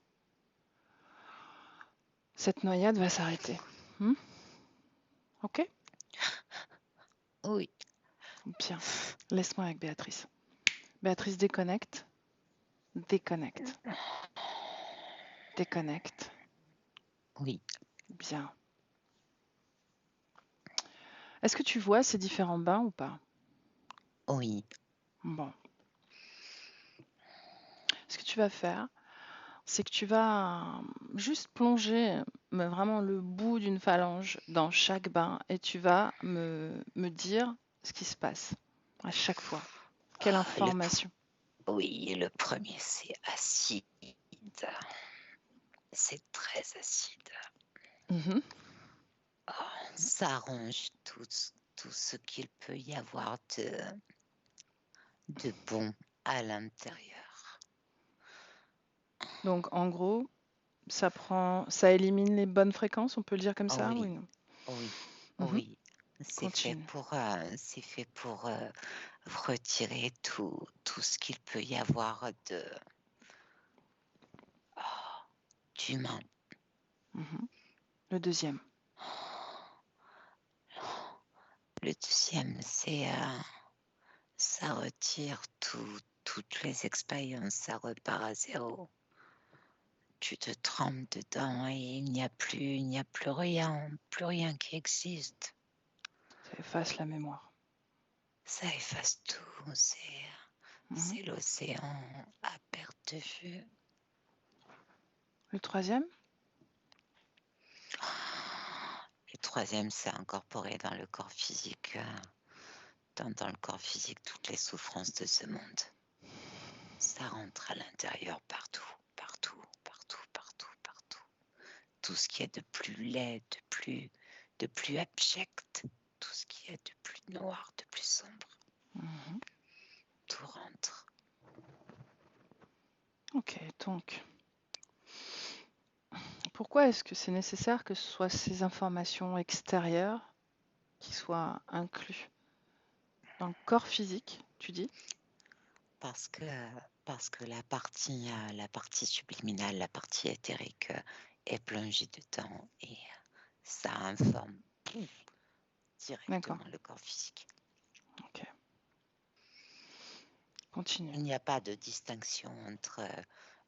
Cette noyade va s'arrêter. Ok?
oui,
Bien. Laisse-moi avec Béatrice. Béatrice, déconnecte. Déconnecte. Déconnecte.
oui,
Bien. Est-ce que tu vois ces différents bains ou pas?
oui.
Bon. Ce que tu vas faire, c'est que tu vas juste plonger mais vraiment le bout d'une phalange dans chaque bain et tu vas me dire ce qui se passe à chaque fois. Quelle
Ah,
information?
oui, le premier, c'est acide. C'est très acide.
Mhm.
Ça arrange tout ce qu'il peut y avoir de bon à l'intérieur.
Donc en gros, ça élimine les bonnes fréquences, on peut le dire comme ça,
Oui,
oui, non?
oui,
Mhm.
oui. C'est fait
Continue.
pour retirer tout ce qu'il peut y avoir d'humain.
Mhm. Le deuxième.
Le deuxième, c'est ça retire toutes les expériences, ça repart à zéro. Tu te trempes dedans et il n'y a plus rien qui existe.
Ça efface la mémoire.
Ça efface tout,
Mhm.
c'est l'océan à perte de vue.
Le troisième?
Le troisième, c'est incorporé dans le corps physique, dans le corps physique, toutes les souffrances de ce monde. Ça rentre à l'intérieur partout, partout, partout, partout, partout. Tout ce qui est de plus laid, de plus abject, tout ce qui est de plus noir, de plus sombre,
Mhm.
tout rentre.
Ok, donc, pourquoi est-ce que c'est nécessaire que ce soit ces informations extérieures qui soient incluses dans le corps physique, tu dis?
Parce que la partie subliminale, la partie éthérique est plongée dedans et ça informe
D'accord,
directement le corps physique.
ok. Continue.
Il n'y a pas de distinction entre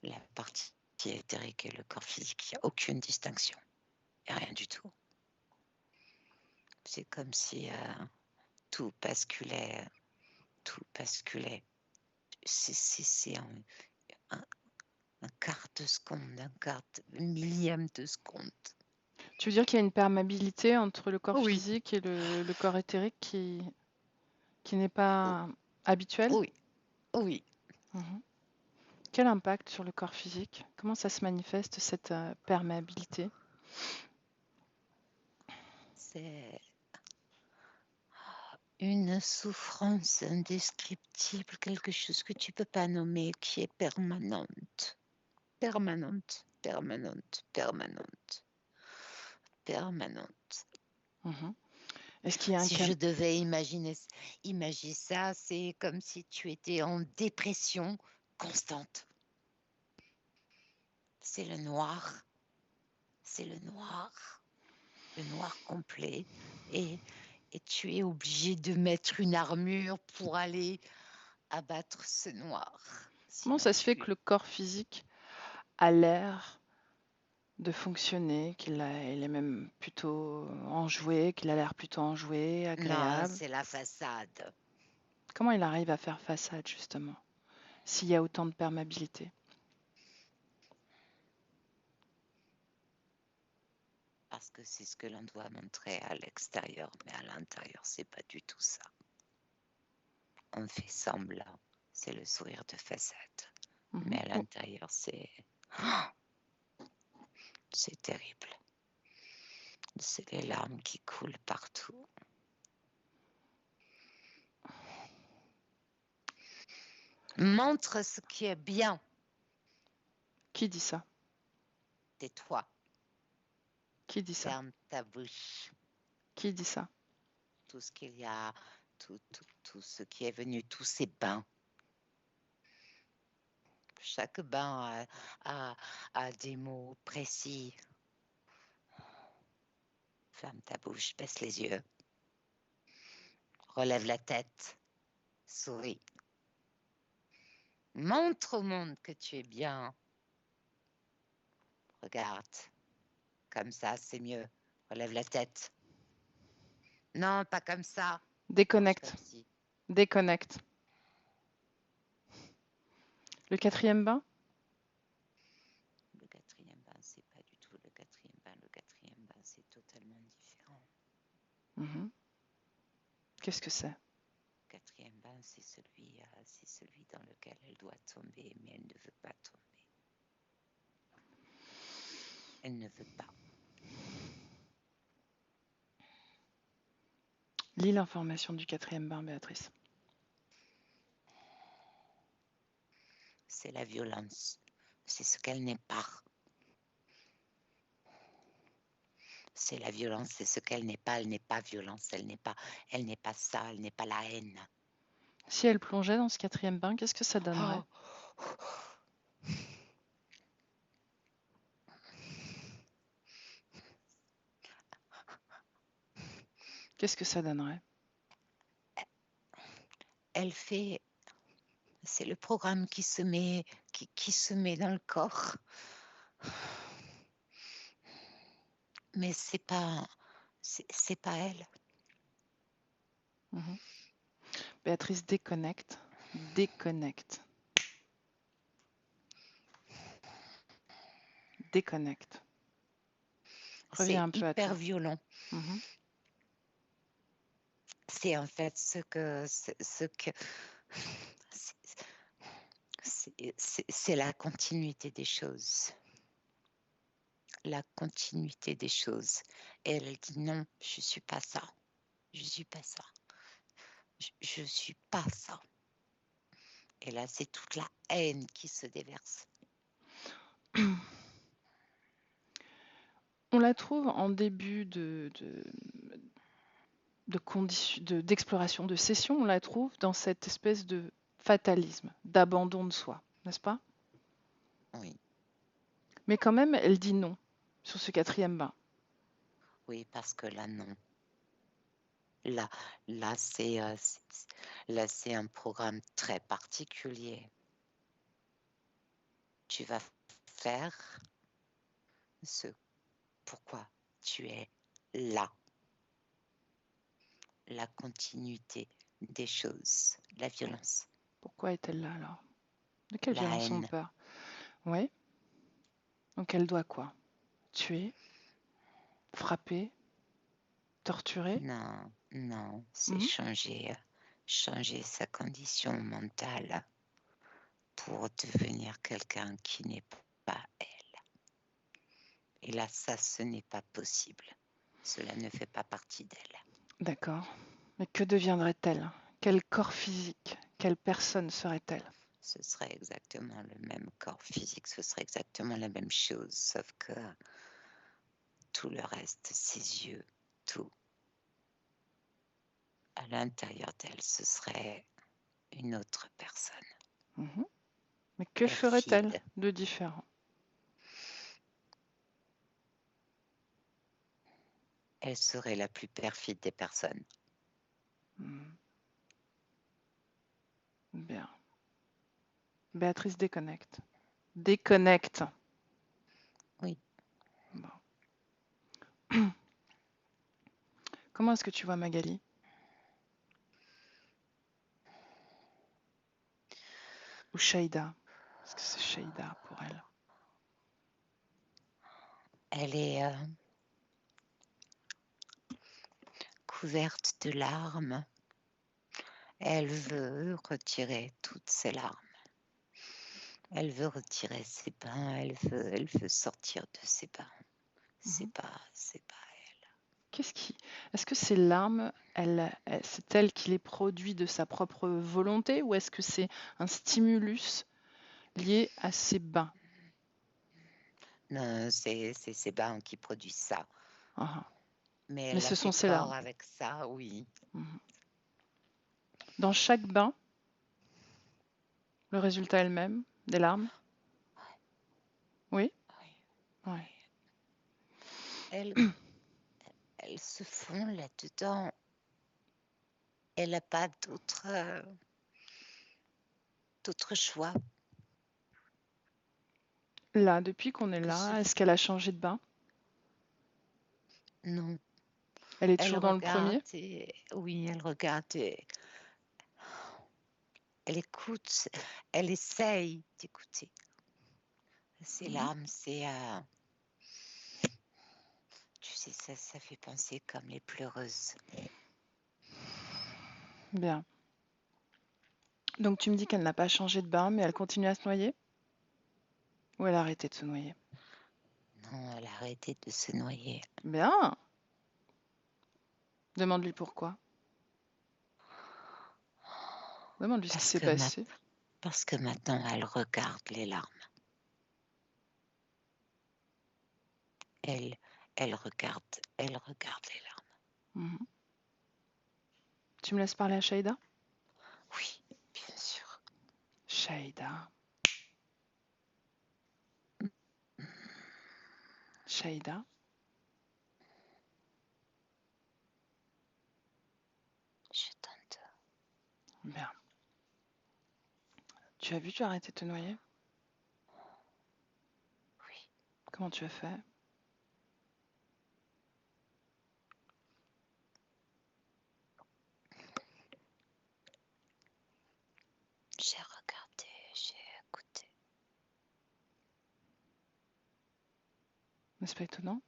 la partie éthérique et le corps physique. Il n'y a aucune distinction. Il n'y a rien du tout. C'est comme si tout basculait. C'est un quart de seconde, un millième de seconde.
Tu veux dire qu'il y a une perméabilité entre le corps
Oui,
physique et le corps éthérique qui n'est
oh,
pas habituel?
oui, oui.
Mhm. Quel impact sur le corps physique? Comment ça se manifeste, cette perméabilité?
C'est une souffrance indescriptible, quelque chose que tu peux pas nommer, qui est permanente. Permanente, permanente, permanente, permanente.
Mhm. Est-ce qu'il y a un
Si je devais imaginer ça, c'est comme si tu étais en dépression constante. C'est le noir, le noir complet, et tu es obligé de mettre une armure pour aller abattre ce noir.
Comment
Sinon
ça se fait que le corps physique a l'air de fonctionner, il est même plutôt enjoué, qu'il a l'air plutôt enjoué,
Non,
agréable?
c'est la façade.
Comment il arrive à faire façade, justement, s'il y a autant de perméabilité?
Parce que c'est ce que l'on doit montrer à l'extérieur, mais à l'intérieur, c'est pas du tout ça. On fait semblant, c'est le sourire de façade. Mais à
Oh,
l'intérieur, c'est terrible. C'est les larmes qui coulent partout. Montre ce qui est bien.
qui dit ça?
Tais-toi.
Qui dit ça?
Ferme ta bouche.
Qui dit ça?
Tout ce qu'il y a, tout ce qui est venu, tous ces bains. Chaque bain a des mots précis. Ferme ta bouche, baisse les yeux. Relève la tête. Souris. Montre au monde que tu es bien. Regarde. Comme ça, c'est mieux. Relève la tête. Non, pas comme ça. Marche
Déconnecte.
comme si.
Déconnecte. Le 4e bain?
Le 4e bain, c'est pas du tout le 4e bain. Le 4e bain, c'est totalement différent.
Mhm. Qu'est-ce que c'est?
Le 4e bain, c'est celui dans lequel elle doit tomber, mais elle ne veut pas tomber. Elle ne veut pas.
Lis l'information du 4e bain, Béatrice.
C'est la violence. C'est ce qu'elle n'est pas. C'est la violence, c'est ce qu'elle n'est pas. Elle n'est pas violence, elle n'est pas ça, elle n'est pas la haine.
Si elle plongeait dans ce 4e bain, qu'est-ce que ça donnerait? Qu'est-ce que ça donnerait?
Elle fait. C'est le programme qui se met dans le corps. Mais c'est pas elle.
Mhm. Béatrice, déconnecte. Déconnecte. Déconnecte.
C'est
Reviens un peu à toi.
hyper violent.
Mhm.
C'est en fait ce que c'est la continuité des choses. La continuité des choses. Et elle dit non, je suis pas ça. Je suis pas ça. Je suis pas ça. Et là, c'est toute la haine qui se déverse.
On la trouve en début d'exploration, de session, on la trouve dans cette espèce de fatalisme, d'abandon de soi, n'est-ce pas?
Oui.
Mais quand même, elle dit non sur ce 4e bain.
Oui, parce que là, non. Là, c'est un programme très particulier. Tu vas faire ce pourquoi tu es là. La continuité des choses, la violence.
Pourquoi est-elle là alors? De quelle
La
violence on
haine.
parle? Oui. Donc elle doit quoi? Tuer? Frapper? Torturer?
Non, c'est changer sa condition mentale pour devenir quelqu'un qui n'est pas elle. Et là, ça, ce n'est pas possible. Cela ne fait pas partie d'elle.
D'accord. Mais que deviendrait-elle? Quel corps physique? Quelle personne serait-elle?
Ce serait exactement le même corps physique, ce serait exactement la même chose, sauf que tout le reste, ses yeux, tout, à l'intérieur d'elle, ce serait une autre personne.
Mhm. Mais que
Perfide.
ferait-elle de différent?
Elle serait la plus perfide des personnes.
Bien. Béatrice, déconnecte. Déconnecte.
Oui.
Bon. Comment est-ce que tu vois Magali? Ou Shaïda? Est-ce que c'est Shaïda pour elle?
Elle est couverte de larmes. Elle veut retirer toutes ses larmes. Elle veut retirer ses bains. Elle veut sortir de ses bains. C'est pas elle.
Est-ce que ces larmes, c'est elle qui les produit de sa propre volonté ou est-ce que c'est un stimulus lié à ses bains?
Non, c'est ses bains qui produisent ça.
Ah,
Mais
Mais
elle a
ce
fait
sont ses
peur
larmes.
avec ça, oui.
Mhm. Dans chaque bain, le résultat est le même, des larmes. Oui?
Oui.
Ouais.
Elle, elle se fond là-dedans. Elle n'a pas d'autre choix.
Là, depuis qu'on est
Que
là,
ce-
est-ce qu'elle a changé de bain?
Non,
Elle est
elle
toujours dans le
regarde
premier?
oui, elle regarde elle écoute, elle essaye d'écouter. Ces
Mhm.
larmes, tu sais, ça fait penser comme les pleureuses.
Bien. Donc tu me dis qu'elle n'a pas changé de bain, mais elle continue à se noyer? Ou elle a arrêté de se noyer?
Non, elle a arrêté de se noyer.
Bien. Demande-lui pourquoi. Demande-lui ce qui
Parce
s'est
que,
passé.
parce que maintenant, elle regarde les larmes. Elle, elle regarde les larmes.
Mhm. Tu me laisses parler à Shaïda?
Oui, bien sûr.
Shaïda. Shaïda.
Je tente.
Bien. Tu as vu, tu as arrêté de te noyer?
Oui.
Comment tu as fait?
J'ai regardé, j'ai écouté.
N'est-ce pas étonnant?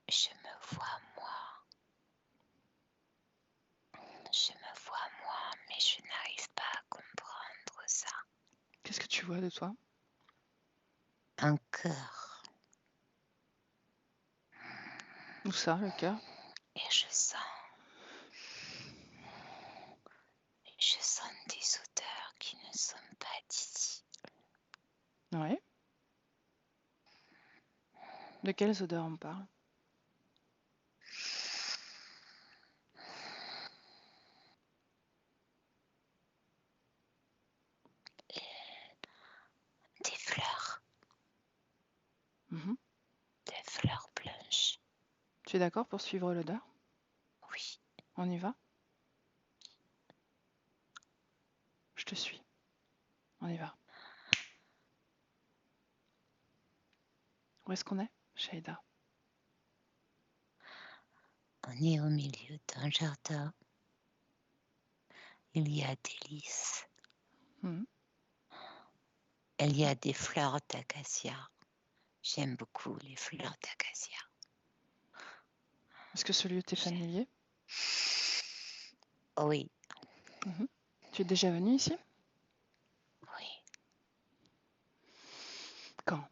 Je me vois moi. Je me vois moi, mais je n'arrive pas à comprendre ça.
Qu'est-ce que tu vois de toi?
Un cœur.
Où ça, le cœur?
Et je sens des odeurs qui ne sont pas d'ici.
Oui. De quelles odeurs on parle?
Des fleurs.
Mhm.
Des fleurs blanches.
Tu es d'accord pour suivre l'odeur?
Oui.
On y va? Je te suis. On y va. Où est-ce qu'on est, Shaïda?
On est au milieu d'un jardin. Il y a des lys.
Mhm.
Il y a des fleurs d'acacia. J'aime beaucoup les fleurs d'acacia.
Est-ce que ce lieu t'est familier?
Oui.
Mhm. Tu es déjà venu ici?
Oui.
Quand?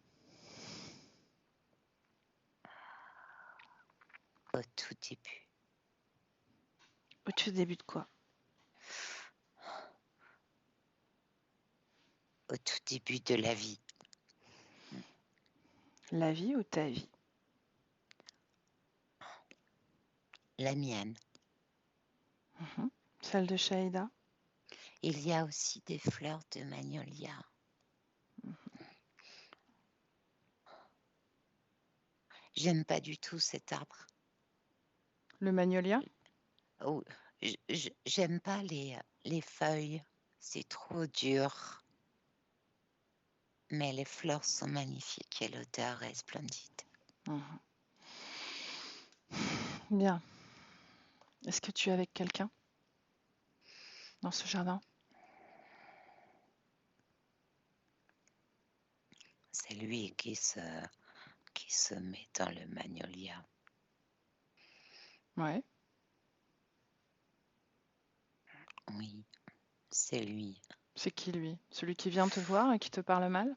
Au tout début.
Au tout début de quoi?
Au tout début de la vie.
La vie ou ta vie?
La mienne.
Mhm. Celle de Shaïda?
Il y a aussi des fleurs de magnolia. J'aime pas du tout cet arbre.
Le magnolia?
Oh, j'aime pas les feuilles. C'est trop dur. Mais les fleurs sont magnifiques et l'odeur est splendide.
Mhm. Bien. Est-ce que tu es avec quelqu'un dans ce jardin?
C'est lui qui se met dans le magnolia.
Ouais.
Oui, c'est lui.
C'est qui lui? Celui qui vient te voir et qui te parle mal?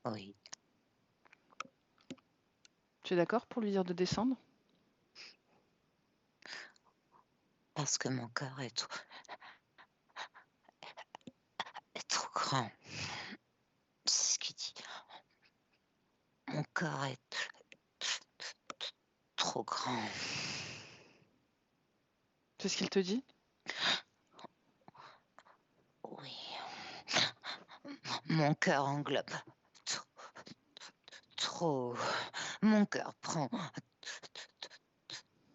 Oui,
Tu es d'accord pour lui dire de descendre?
parce que mon cœur est trop grand. C'est ce qu'il Mon corps est trop grand.
C'est ce qu'il te dit?
Oui. Mon cœur englobe trop. Mon cœur prend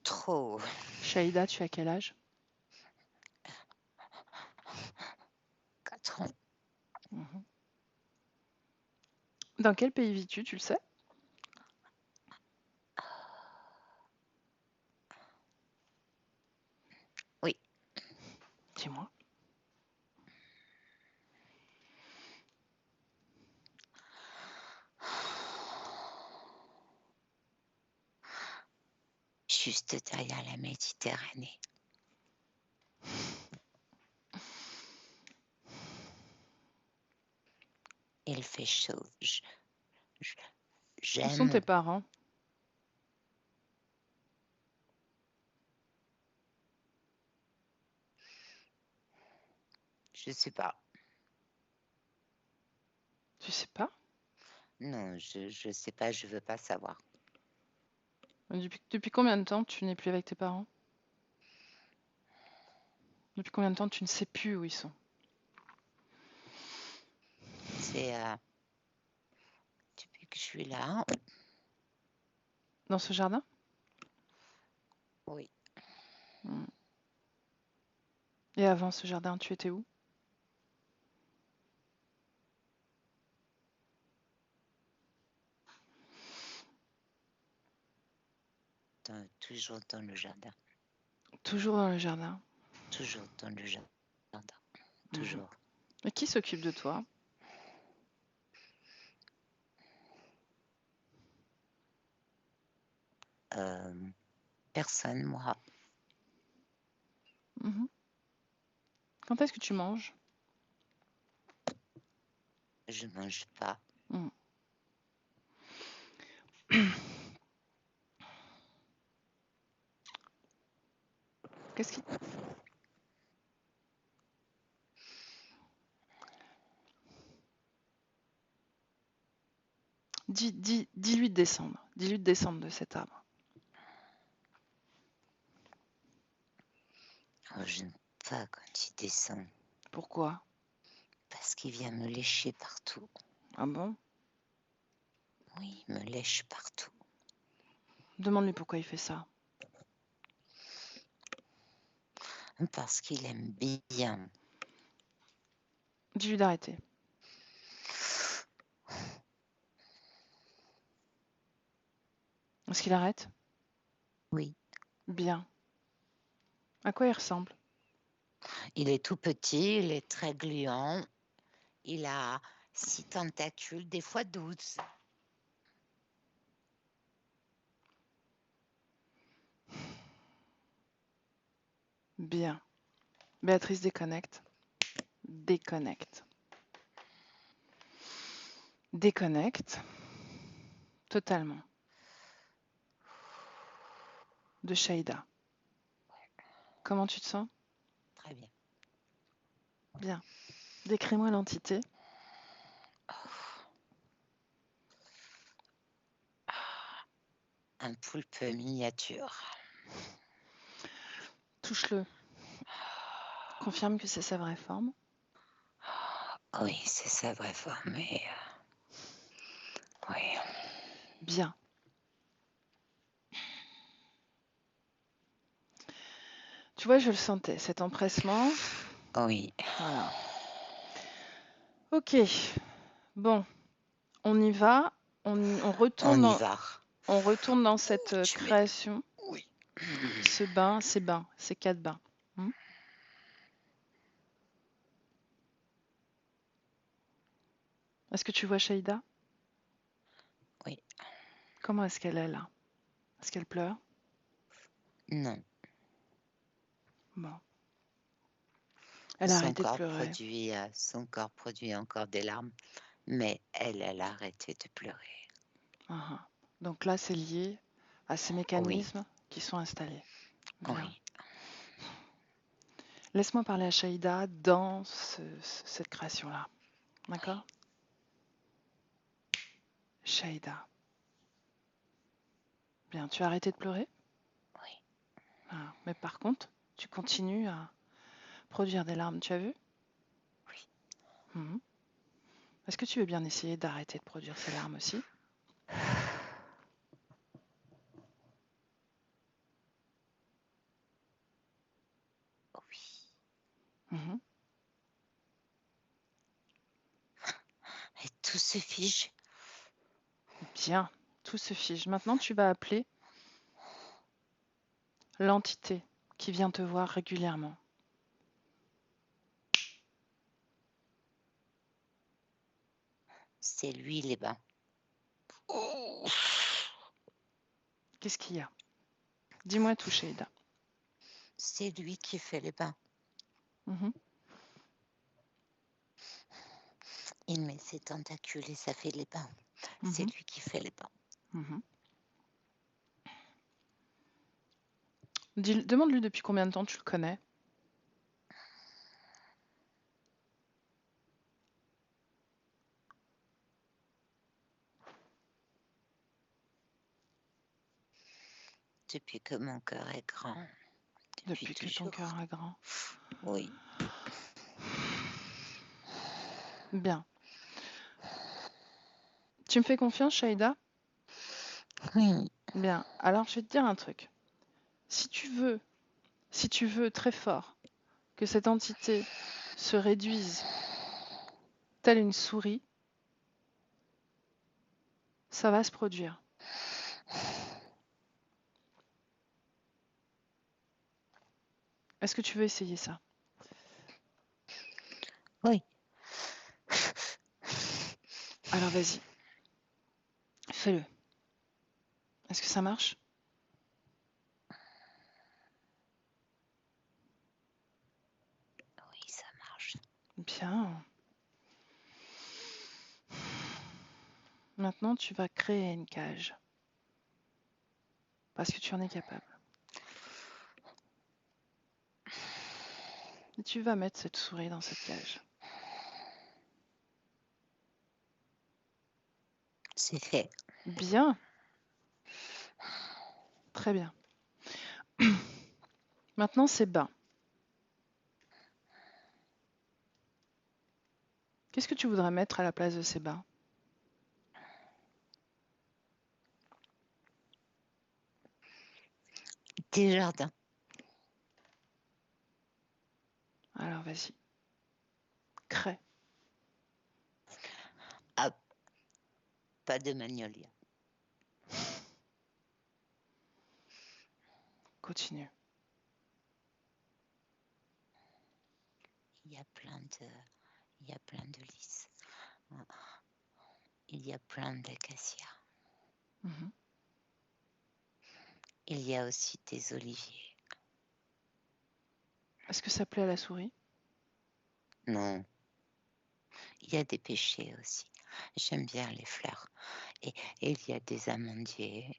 trop.
Shaïda, tu as quel âge?
4 ans.
Mhm. Dans quel pays vis-tu, tu le sais?
Oui.
Dis-moi.
Juste derrière la Méditerranée. Il fait chaud.
Où sont tes
J'aime.
parents?
Je sais pas.
Tu sais pas?
Non, je sais pas, je veux pas savoir.
Depuis combien de temps tu n'es plus avec tes parents? Depuis combien de temps tu ne sais plus où ils sont?
C'est depuis que je suis là.
Dans ce jardin?
Oui.
Mm. Et avant ce jardin, tu étais où?
Toujours dans le jardin.
Toujours dans le jardin.
Toujours dans le jardin.
Mhm.
Toujours.
Et qui s'occupe de toi?
Personne, moi.
Mhm. Quand est-ce que tu manges?
Je mange pas.
Mm. Qu'est-ce qui... Dis-lui de descendre. Dis-lui de descendre de cet arbre.
Oh, je n'aime pas quand il descend.
Pourquoi?
Parce qu'il vient me lécher partout.
Ah bon?
Oui, il me lèche partout.
Demande-lui pourquoi il fait ça.
Parce qu'il aime bien.
Dis-lui d'arrêter. Est-ce qu'il arrête?
Oui.
Bien. À quoi il ressemble?
Il est tout petit, il est très gluant. Il a 6 tentacules, des fois 12.
Bien. Béatrice, déconnecte. Déconnecte. Déconnecte. Totalement. De Shaïda. Comment tu te sens?
Très bien.
Bien. Décris-moi l'entité.
Un poulpe miniature.
Touche-le. Confirme que c'est sa vraie forme.
Oui, c'est sa vraie forme, mais oui.
Bien. Tu vois, je le sentais, cet empressement.
Oui.
Voilà. Ok. Bon, on y va. On retourne
On y
dans,
va.
on retourne dans cette
Tu mets...
création.
Oui.
Ce bain, ces bains, ces 4 bains. Est-ce que tu vois Shaïda?
Oui.
Comment est-ce qu'elle est là? Est-ce qu'elle pleure?
Non.
Bon. Elle a arrêté de pleurer.
Son corps produit encore des larmes, mais elle a arrêté de pleurer.
Donc là, c'est lié à ces mécanismes qui sont installés. Bien.
Oui.
Laisse-moi parler à Shaïda dans cette création-là. D'accord? Shaïda, Bien, tu as arrêté de pleurer?
Oui,
Ah, mais par contre, tu continues à produire des larmes, tu as vu?
oui.
Mhm. Est-ce que tu veux bien essayer d'arrêter de produire ces larmes aussi?
Oui.
Mhm.
Et tout se fige.
Bien, tout se fige. Maintenant, tu vas appeler l'entité qui vient te voir régulièrement.
C'est lui les bains. Oh,
Qu'est-ce qu'il y a? Dis-moi tout, Sheida.
c'est lui qui fait les bains.
Mhm.
Il met ses tentacules et ça fait les bains. C'est
Mhm.
lui qui fait les bains.
Mhm. Demande-lui depuis combien de temps tu le connais.
Depuis que mon cœur est grand.
Depuis que ton
toujours.
cœur est grand.
Oui.
Bien. Tu me fais confiance, Shaïda?
Oui.
Bien. Alors, je vais te dire un truc. Si tu veux très fort que cette entité se réduise telle une souris, ça va se produire. Est-ce que tu veux essayer ça?
Oui.
Alors, vas-y. Fais-le. Est-ce que ça marche?
Oui, ça marche.
Bien. Maintenant, tu vas créer une cage. Parce que tu en es capable. Et tu vas mettre cette souris dans cette cage.
C'est fait.
Bien. Très bien. Maintenant, c'est bas. Qu'est-ce que tu voudrais mettre à la place de ces bas?
Desjardins.
Alors, vas-y. Crée.
Ah, pas de magnolia.
Continue.
Il y a plein de lys. Il y a plein d'acacias.
Mhm.
Il y a aussi des oliviers.
Est-ce que ça plaît à la souris?
Non. Il y a des pêchers aussi. J'aime bien les fleurs. Et il y a des amandiers.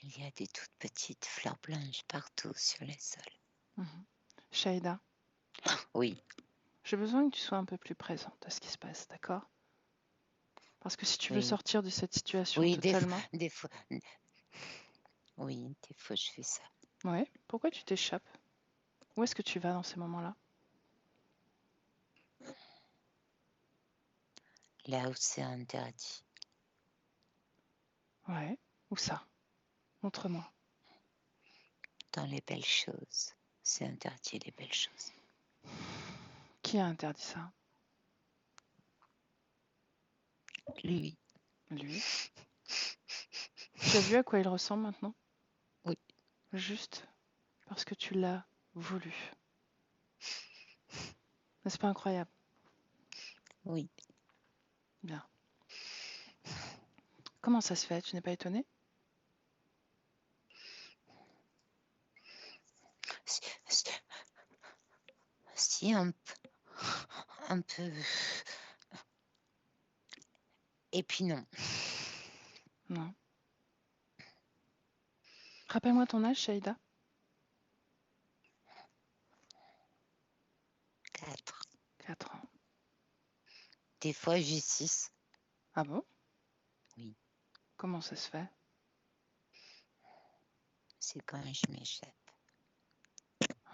Il y a des toutes petites fleurs blanches partout sur les sols.
Mhm. Shaïda,
Oui.
j'ai besoin que tu sois un peu plus présente à ce qui se passe, d'accord? Parce que si tu veux
Oui.
sortir de cette situation
Oui,
totalement...
des fois. Oui, des fois je fais ça.
Ouais, pourquoi tu t'échappes? Où est-ce que tu vas dans ces moments-là?
Là où c'est interdit.
Ouais, où ça? Montre-moi.
Dans les belles choses. C'est interdit les belles choses.
Qui a interdit ça?
Lui.
Lui. Tu as vu à quoi il ressemble maintenant?
Oui.
Juste parce que tu l'as voulu. N'est-ce pas incroyable?
Oui.
Bien. Comment ça se fait? Tu n'es pas étonné?
Si un peu. Et puis non.
Non. Rappelle-moi ton âge, Shaïda.
4.
4 ans.
Des fois j'ai 6.
Ah bon? Comment ça se fait?
C'est quand je m'échappe.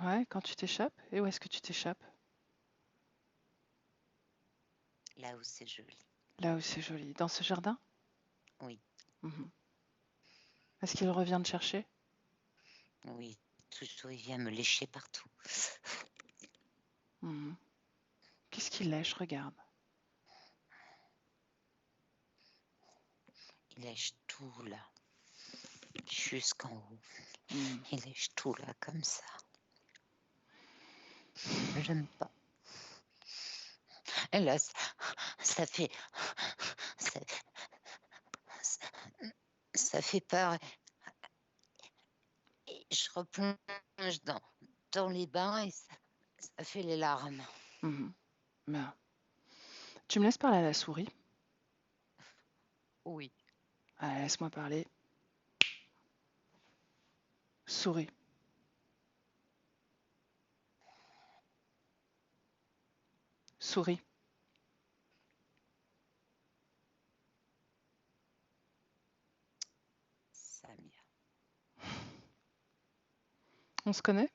Ouais, quand tu t'échappes? Et où est-ce que tu t'échappes?
Là où c'est joli.
Là où c'est joli. Dans ce jardin?
Oui,
Mhm. Est-ce qu'il revient te chercher?
oui. Toujours, il vient me lécher partout.
Mhm. Qu'est-ce qu'il lèche? Regarde.
Il lèche tout là, jusqu'en haut.
Mhm.
Il lèche tout là, comme ça. J'aime pas. Et là, ça fait... Ça, ça- ça fait peur. Et je replonge dans les bains et ça fait les larmes.
Mhm. Bien. Tu me laisses parler à la souris?
Oui.
Allez, laisse-moi parler. Souris. Souris.
Samia.
On se connaît?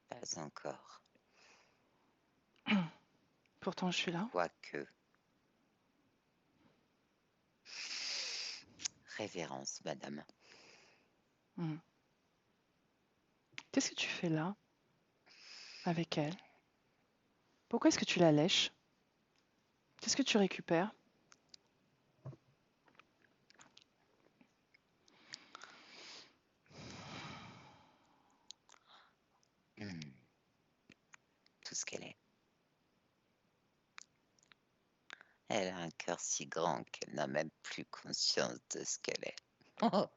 Pas encore.
Pourtant, je suis là.
Quoique. Révérence, madame.
Mhm. Qu'est-ce que tu fais là? Avec elle? Pourquoi est-ce que tu la lèches? Qu'est-ce que tu récupères?
Tout ce qu'elle est. Elle a un cœur si grand qu'elle n'a même plus conscience de ce qu'elle est. Oh,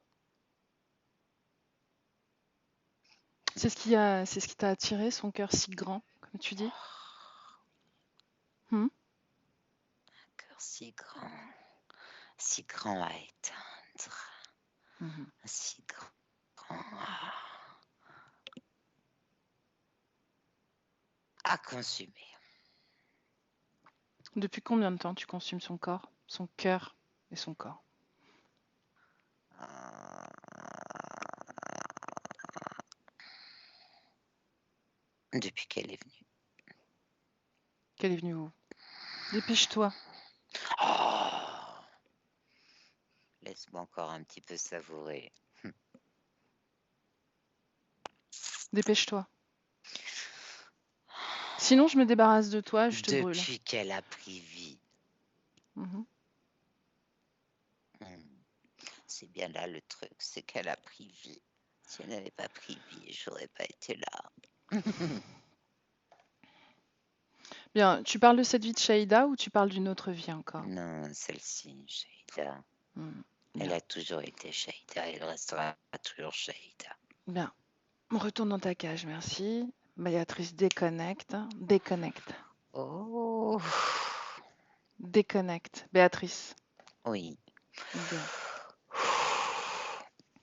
C'est ce qui t'a attiré, son cœur si grand, comme tu dis? Hmm.
un cœur si grand à éteindre,
Mhm.
si grand à consumer.
Depuis combien de temps tu consumes son corps, son cœur et son corps?
Depuis qu'elle est venue.
Qu'elle est venue où? Dépêche-toi.
Oh, laisse-moi encore un petit peu savourer.
Dépêche-toi. Sinon, je me débarrasse de toi, je te brûle.
Depuis qu'elle a pris vie.
Mhm.
C'est bien là le truc, c'est qu'elle a pris vie. Si elle n'avait pas pris vie, j'aurais pas été là.
Bien, tu parles de cette vie de Shaïda ou tu parles d'une autre vie encore?
Non, celle-ci, Shaïda.
Mhm.
Elle
Bien.
a toujours été Shaïda et elle restera toujours Shaïda.
Bien. Retourne dans ta cage, merci. Béatrice, déconnecte. Déconnecte.
Oh,
Déconnecte. Béatrice.
oui.
Bien.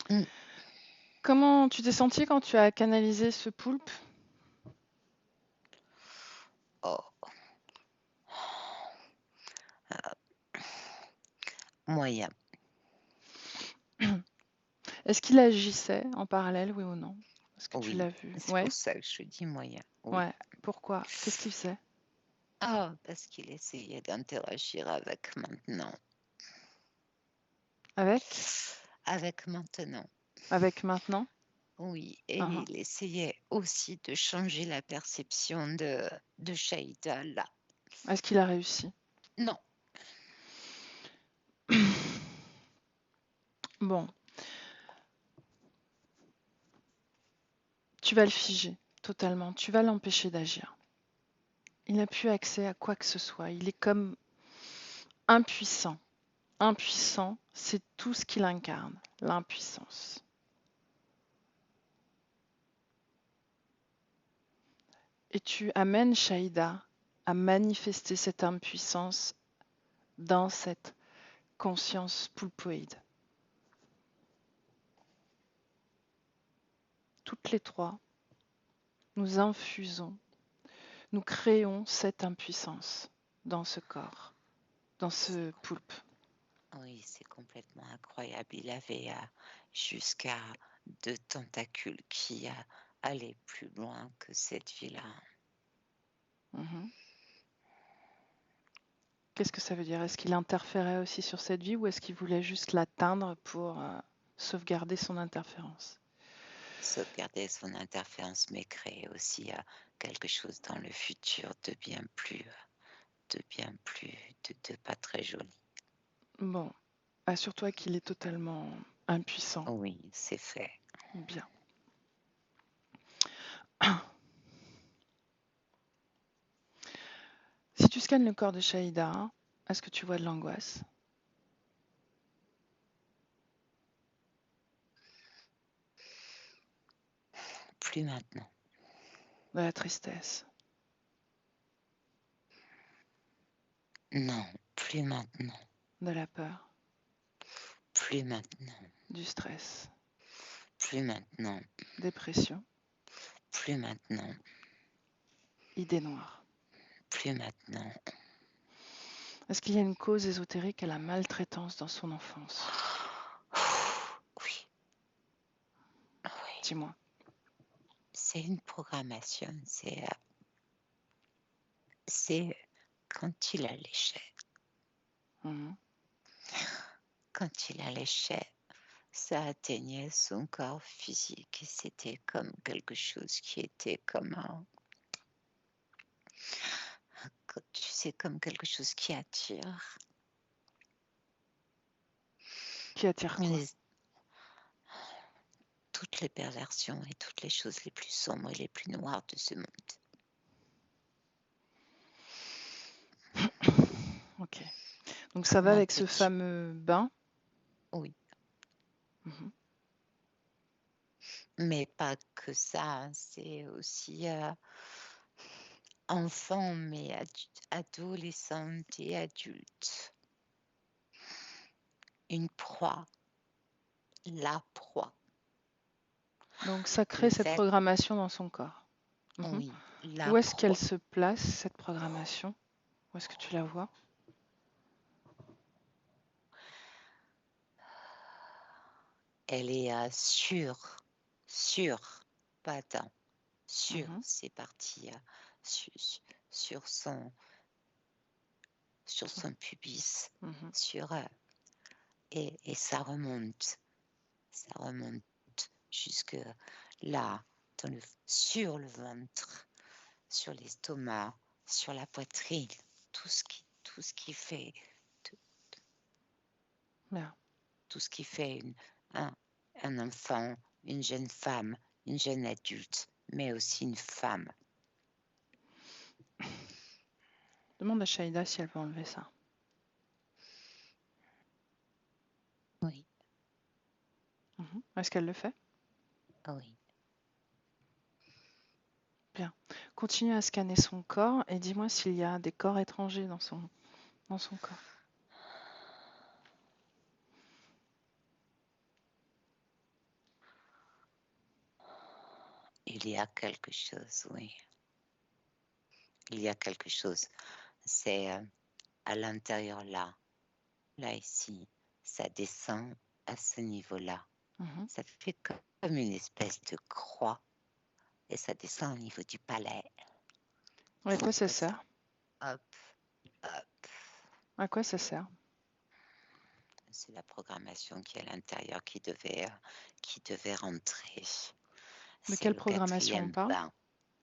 Mm.
Comment tu t'es sentie quand tu as canalisé ce poulpe?
Oh, moyen.
Est-ce qu'il agissait en parallèle, oui ou non? Est-ce que tu
Oui,
l'as vu?
c'est
Ouais.
pour ça que je dis moyen. Oui.
Ouais. Pourquoi? Qu'est-ce qu'il faisait?
Ah, parce qu'il essayait d'interagir avec maintenant.
Avec?
Avec maintenant.
Avec maintenant?
Oui, et
Uhum.
il essayait aussi de changer la perception de Shaïda là.
Est-ce qu'il a réussi?
Non,
Bon, tu vas le figer totalement. Tu vas l'empêcher d'agir. Il n'a plus accès à quoi que ce soit. Il est comme impuissant. Impuissant, c'est tout ce qu'il incarne, l'impuissance. Et tu amènes Shaïda à manifester cette impuissance dans cette conscience poulpoïde. Toutes les trois, nous infusons, nous créons cette impuissance dans ce corps. dans
C'est
ce poulpe.
Oui, c'est complètement incroyable. Il avait jusqu'à 2 tentacules qui allaient plus loin que cette vie-là.
Mhm. Qu'est-ce que ça veut dire? Est-ce qu'il interférait aussi sur cette vie ou est-ce qu'il voulait juste l'atteindre pour sauvegarder son interférence?
Sauvegarder son interférence, mais créer aussi quelque chose dans le futur de bien plus, de pas très joli.
Bon, assure-toi qu'il est totalement impuissant.
Oui, c'est fait.
Bien. Si tu scannes le corps de Shahida, est-ce que tu vois de l'angoisse?
Plus maintenant.
De la tristesse?
Non, plus maintenant.
De la peur?
Plus maintenant.
Du stress?
Plus maintenant.
Dépression?
Plus maintenant.
Idée noire?
Plus maintenant.
Est-ce qu'il y a une cause ésotérique à la maltraitance dans son enfance?
Oui, oui.
Dis-moi.
C'est une programmation. C'est quand il alléchait.
Mhm.
Quand il alléchait, ça atteignait son corps physique et c'était comme quelque chose qui était comme tu sais, comme quelque chose qui attire.
Qui attire quoi?
Toutes les perversions et toutes les choses les plus sombres et les plus noires de ce monde.
Ok. Donc ça va
Ma
avec ce
petite.
fameux bain?
Oui,
Mhm.
mais pas que ça, c'est aussi enfants, mais adolescentes et adultes. Une proie, la proie.
Donc ça crée
Les
cette
êtres,
programmation dans son corps. Mhm.
oui, la
Où est-ce qu'elle
proie.
se place, cette programmation? Où est-ce que tu la vois?
Elle est pas dans,
Mhm.
c'est parti sur, sur son pubis,
Mhm.
et ça remonte jusque là, sur le ventre, sur l'estomac, sur la poitrine, tout ce qui fait,
Bien.
tout ce qui fait un enfant, une jeune femme, une jeune adulte, mais aussi une femme.
Demande à Shaïda si elle veut enlever ça.
Oui,
Mhm. Est-ce qu'elle le fait?
oui.
Bien. Continue à scanner son corps et dis-moi s'il y a des corps étrangers dans son corps.
Il y a quelque chose, oui. Il y a quelque chose. C'est à l'intérieur là ici, ça descend à ce niveau-là.
Mhm.
Ça fait comme une espèce de croix et ça descend au niveau du palais.
À quoi ça
Et ça,
sert?
hop, hop.
À quoi ça sert?
C'est la programmation qui est à l'intérieur qui devait rentrer.
De
C'est
quelle
le
programmation on
quatrième
parle?
bain.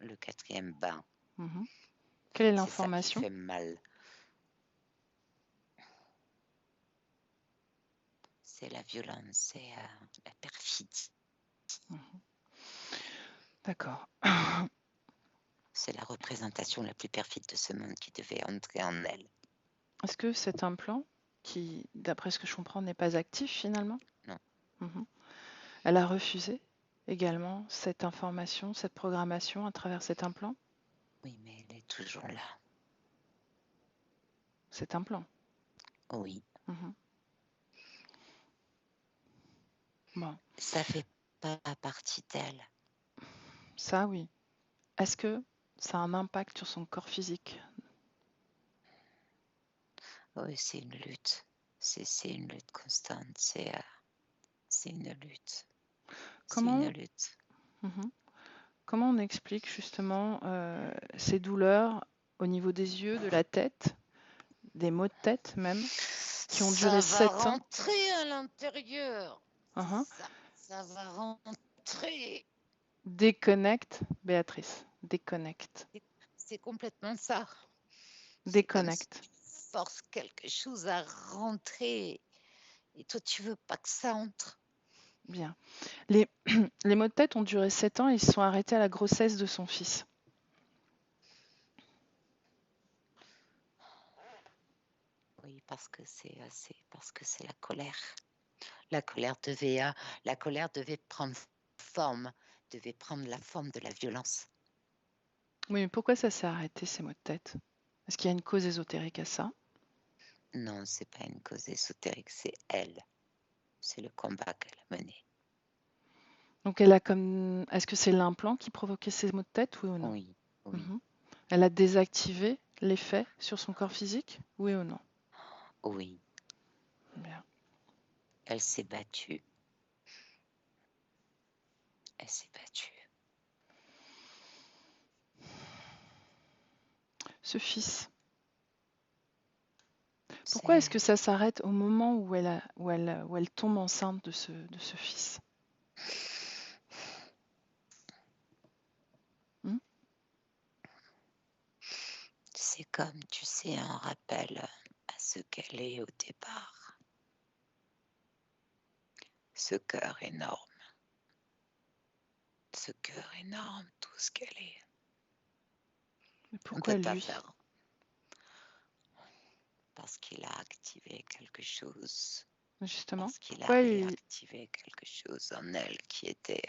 Le quatrième bain.
Mhm. Quelle est
C'est ça qui
l'information?
fait mal. C'est la violence, c'est la perfidie.
Mhm. D'accord.
C'est la représentation la plus perfide de ce monde qui devait entrer en elle.
Est-ce que cet implant, qui, d'après ce que je comprends, n'est pas actif finalement?
Non.
Mhm. Elle a refusé également cette information, cette programmation à travers cet implant?
Oui, mais elle est toujours là.
Cet implant.
Oui.
Mhm. Bon,
Ça fait pas partie d'elle.
ça oui. Est-ce que ça a un impact sur son corps physique?
Oui, c'est une lutte. C'est une lutte constante. C'est une lutte. C'est une
Comment,
lutte.
Mhm. Comment on explique justement ces douleurs au niveau des yeux, de la tête, des maux de tête même, qui ont duré
Ça va
7 ans?
rentrer à l'intérieur.
Mhm.
Ça va rentrer.
Déconnecte, Béatrice. Déconnecte.
C'est complètement ça. C'est comme si
Déconnecte.
tu forces quelque chose à rentrer et toi, tu veux pas que ça entre.
Bien. Les, les maux de tête ont duré 7 ans et ils se sont arrêtés à la grossesse de son fils.
Oui, parce que c'est la colère. La colère devait prendre la forme de la violence.
Oui, mais pourquoi ça s'est arrêté, ces maux de tête? Est-ce qu'il y a une cause ésotérique à ça?
Non, c'est pas une cause ésotérique, c'est elle. C'est le combat qu'elle a mené.
Donc elle a comme... Est-ce que c'est l'implant qui provoquait ces maux de tête, oui ou non?
Oui, oui,
Mhm. Elle a désactivé l'effet sur son corps physique, oui ou non?
oui.
Bien.
Elle s'est battue. Elle s'est battue.
Ce fils, pourquoi est-ce que ça s'arrête au moment où elle tombe enceinte de ce fils? Hmm.
C'est comme, tu sais, un rappel à ce qu'elle est au départ. Ce cœur énorme. Ce cœur énorme, tout ce qu'elle est.
Mais
On ne
pourquoi
peut pas
lui?
faire. Parce qu'il a activé quelque chose.
Justement,
Parce qu'il a
pourquoi lui?
réactivé quelque chose en elle qui était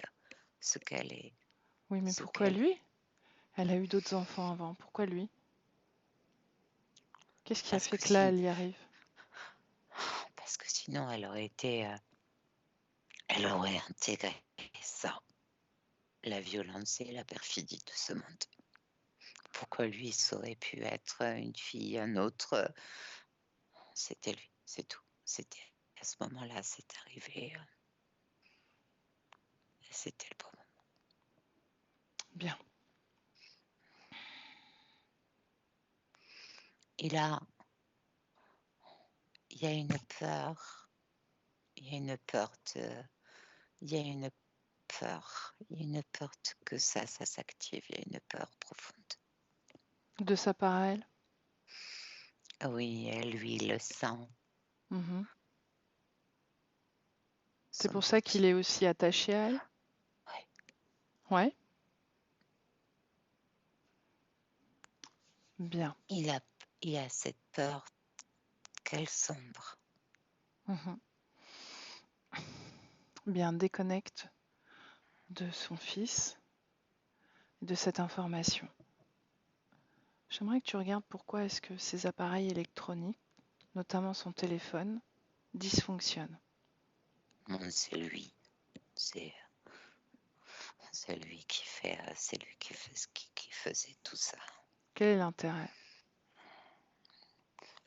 ce qu'elle est.
Oui, mais
Ce
pourquoi
qu'elle
lui?
est.
Elle a eu d'autres enfants avant, pourquoi lui? Qu'est-ce qui a
Parce
fait
que,
que là, elle y arrive?
parce que sinon, elle aurait été. Elle aurait intégré ça. La violence et la perfidie de ce monde. Pourquoi lui, ça aurait pu être une fille, un autre? C'était lui, c'est tout. C'était à ce moment-là, c'est arrivé. C'était le bon moment.
Bien.
Et là, il y a une peur. Il y a une peur il y a une peur que ça s'active. Il y a une peur profonde.
De sa part à elle?
Oui, lui le sent.
Mhm. C'est
Sans
pour ça
doute.
qu'il est aussi attaché à elle?
Ouais.
Ouais. Bien.
Il a cette peur qu'elle sombre.
Mhm. Bien, déconnecte de son fils, de cette information. J'aimerais que tu regardes pourquoi est-ce que ces appareils électroniques, notamment son téléphone, dysfonctionnent.
C'est lui. C'est lui qui fait, c'est lui qui faisait tout ça.
Quel est l'intérêt?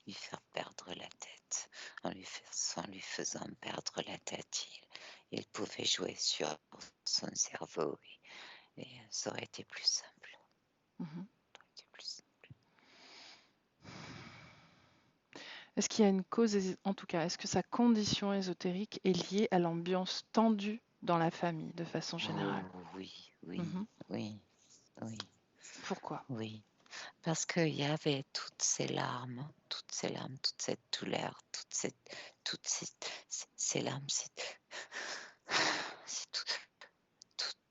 Lui faire perdre la tête. En lui faisant perdre la tête, il pouvait jouer sur son cerveau et ça aurait été plus simple.
Mhm.
Ça aurait été plus simple.
Est-ce qu'il y a une cause, en tout cas, est-ce que sa condition ésotérique est liée à l'ambiance tendue dans la famille, de façon générale?
Oh, oui, oui,
Mhm.
oui, oui,
Pourquoi?
oui. Parce qu'il y avait toutes ces larmes, toute cette douleur, ces larmes, c'est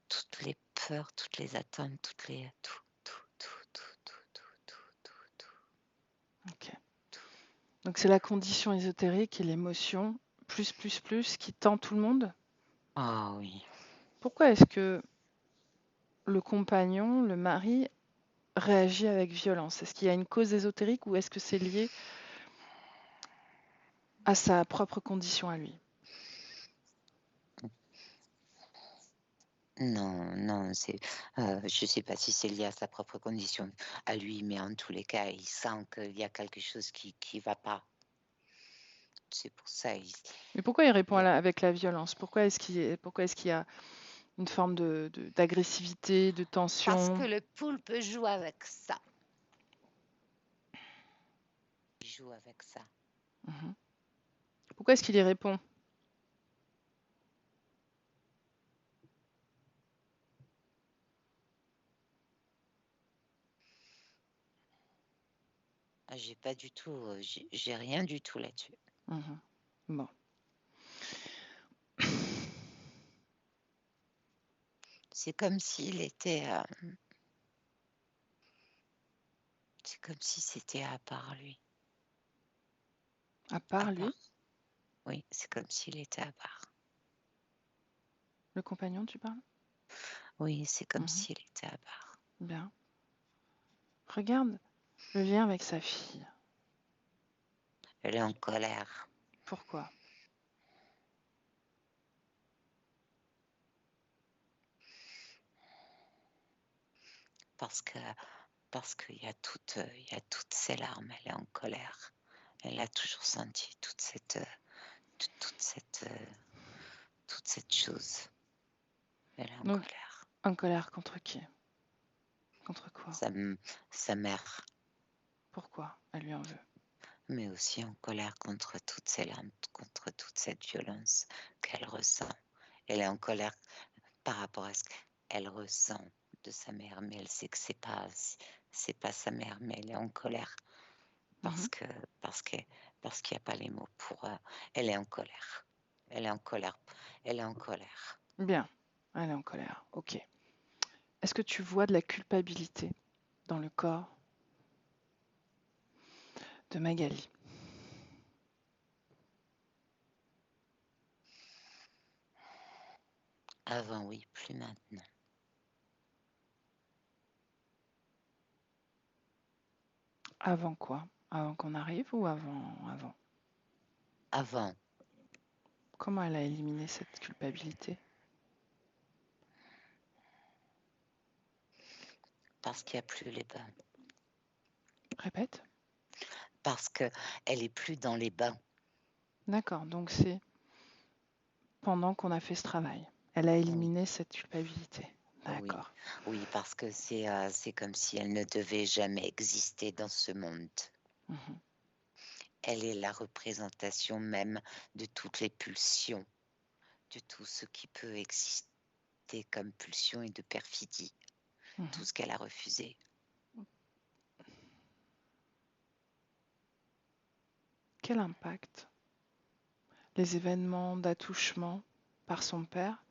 toutes les peurs, toutes les attentes, tout.
Ok. Donc c'est la condition ésotérique et l'émotion, plus, qui tend tout le monde?
Ah oui.
Pourquoi est-ce que le compagnon, le mari, réagit avec violence? Est-ce qu'il y a une cause ésotérique ou est-ce que c'est lié à sa propre condition à lui?
Non, je sais pas si c'est lié à sa propre condition, à lui, mais en tous les cas, il sent qu'il y a quelque chose qui va pas. C'est pour ça.
Mais pourquoi il répond
Il y a-
avec la violence? Pourquoi est-ce qu'il y a une forme d'agressivité, de
Parce que
tension?
le poulpe joue avec ça. Il joue avec ça.
Mhm. Pourquoi est-ce qu'il y répond?
J'ai pas du tout, j'ai rien du tout là-dessus.
Mhm. Bon.
C'est comme s'il était, c'est comme si c'était à part lui.
À
À
part lui,
part. Oui, c'est comme s'il était à part.
le compagnon, tu parles?
Oui, c'est comme
Mhm.
s'il était à part.
Bien. Regarde le lien avec sa fille.
Elle est en colère.
Pourquoi?
Parce qu'il y a toutes ces larmes. Elle est en colère. Elle a toujours senti toute cette chose. Elle est en
Donc,
colère.
en colère contre qui? Contre quoi?
Sa mère,
Pourquoi elle lui en veut?
mais aussi en colère contre toutes ces larmes, contre toute cette violence qu'elle ressent. Elle est en colère par rapport à ce qu'elle ressent de sa mère, mais elle sait que c'est pas sa mère, mais elle est en colère
Mhm.
parce qu'il n'y a pas les mots pour. Elle est en colère. Elle est en colère. Elle est en colère.
Bien. Elle est en colère. Ok. Est-ce que tu vois de la culpabilité dans le corps de Magali?
Avant, oui, plus maintenant.
Avant quoi? Avant qu'on arrive ou avant?
Avant,
Comment elle a éliminé cette culpabilité?
parce qu'il n'y a plus les bains.
Répète.
Parce qu'elle est plus dans les bains.
D'accord, donc c'est pendant qu'on a fait ce travail. Elle a
Oui,
éliminé cette culpabilité.
oui,
D'accord.
oui, parce que c'est comme si elle ne devait jamais exister dans ce monde.
Mhm.
Elle est la représentation même de toutes les pulsions, de tout ce qui peut exister comme pulsion et de perfidie,
Mhm.
tout ce qu'elle a refusé.
Quel impact les événements d'attouchement par son père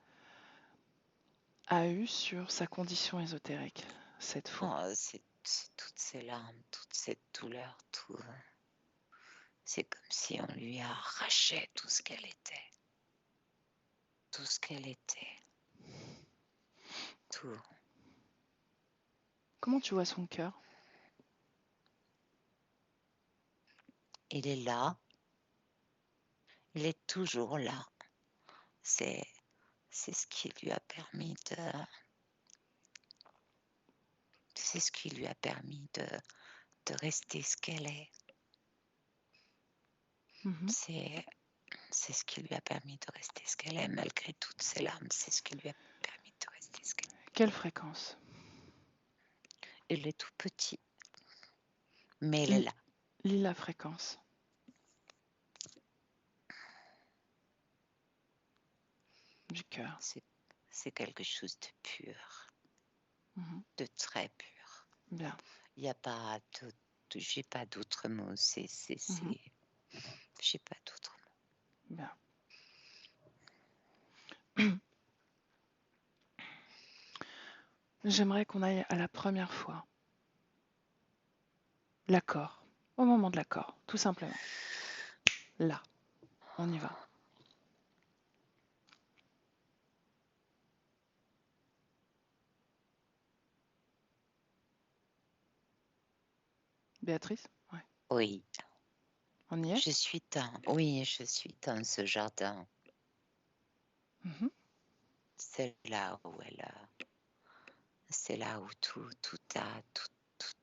a eu sur sa condition ésotérique cette fois?
Oh, c'est toutes ces larmes, toute cette douleur, tout. C'est comme si on lui arrachait tout ce qu'elle était. Tout ce qu'elle était. Tout.
Comment tu vois son cœur?
Il est là. Il est toujours là. C'est ce qui lui a permis de. C'est ce qui lui a permis de rester ce qu'elle est.
Mhm.
C'est ce qui lui a permis de rester ce qu'elle est, malgré toutes ses larmes. C'est ce qui lui a permis de rester ce qu'elle est.
Quelle fréquence?
Il est tout petit, mais elle est là.
Lis la fréquence. Du cœur.
C'est quelque chose de pur,
Mhm.
de très pur.
Bien.
Il n'y a pas j'ai pas d'autres mots.
Mhm.
J'ai pas d'autres mots.
Bien. J'aimerais qu'on aille à la première fois. L'accord. Au moment de l'accord, tout simplement. Là. On y va. Béatrice? Ouais.
Oui,
On y est?
je suis dans ce jardin.
Mhm.
C'est là où c'est là où tout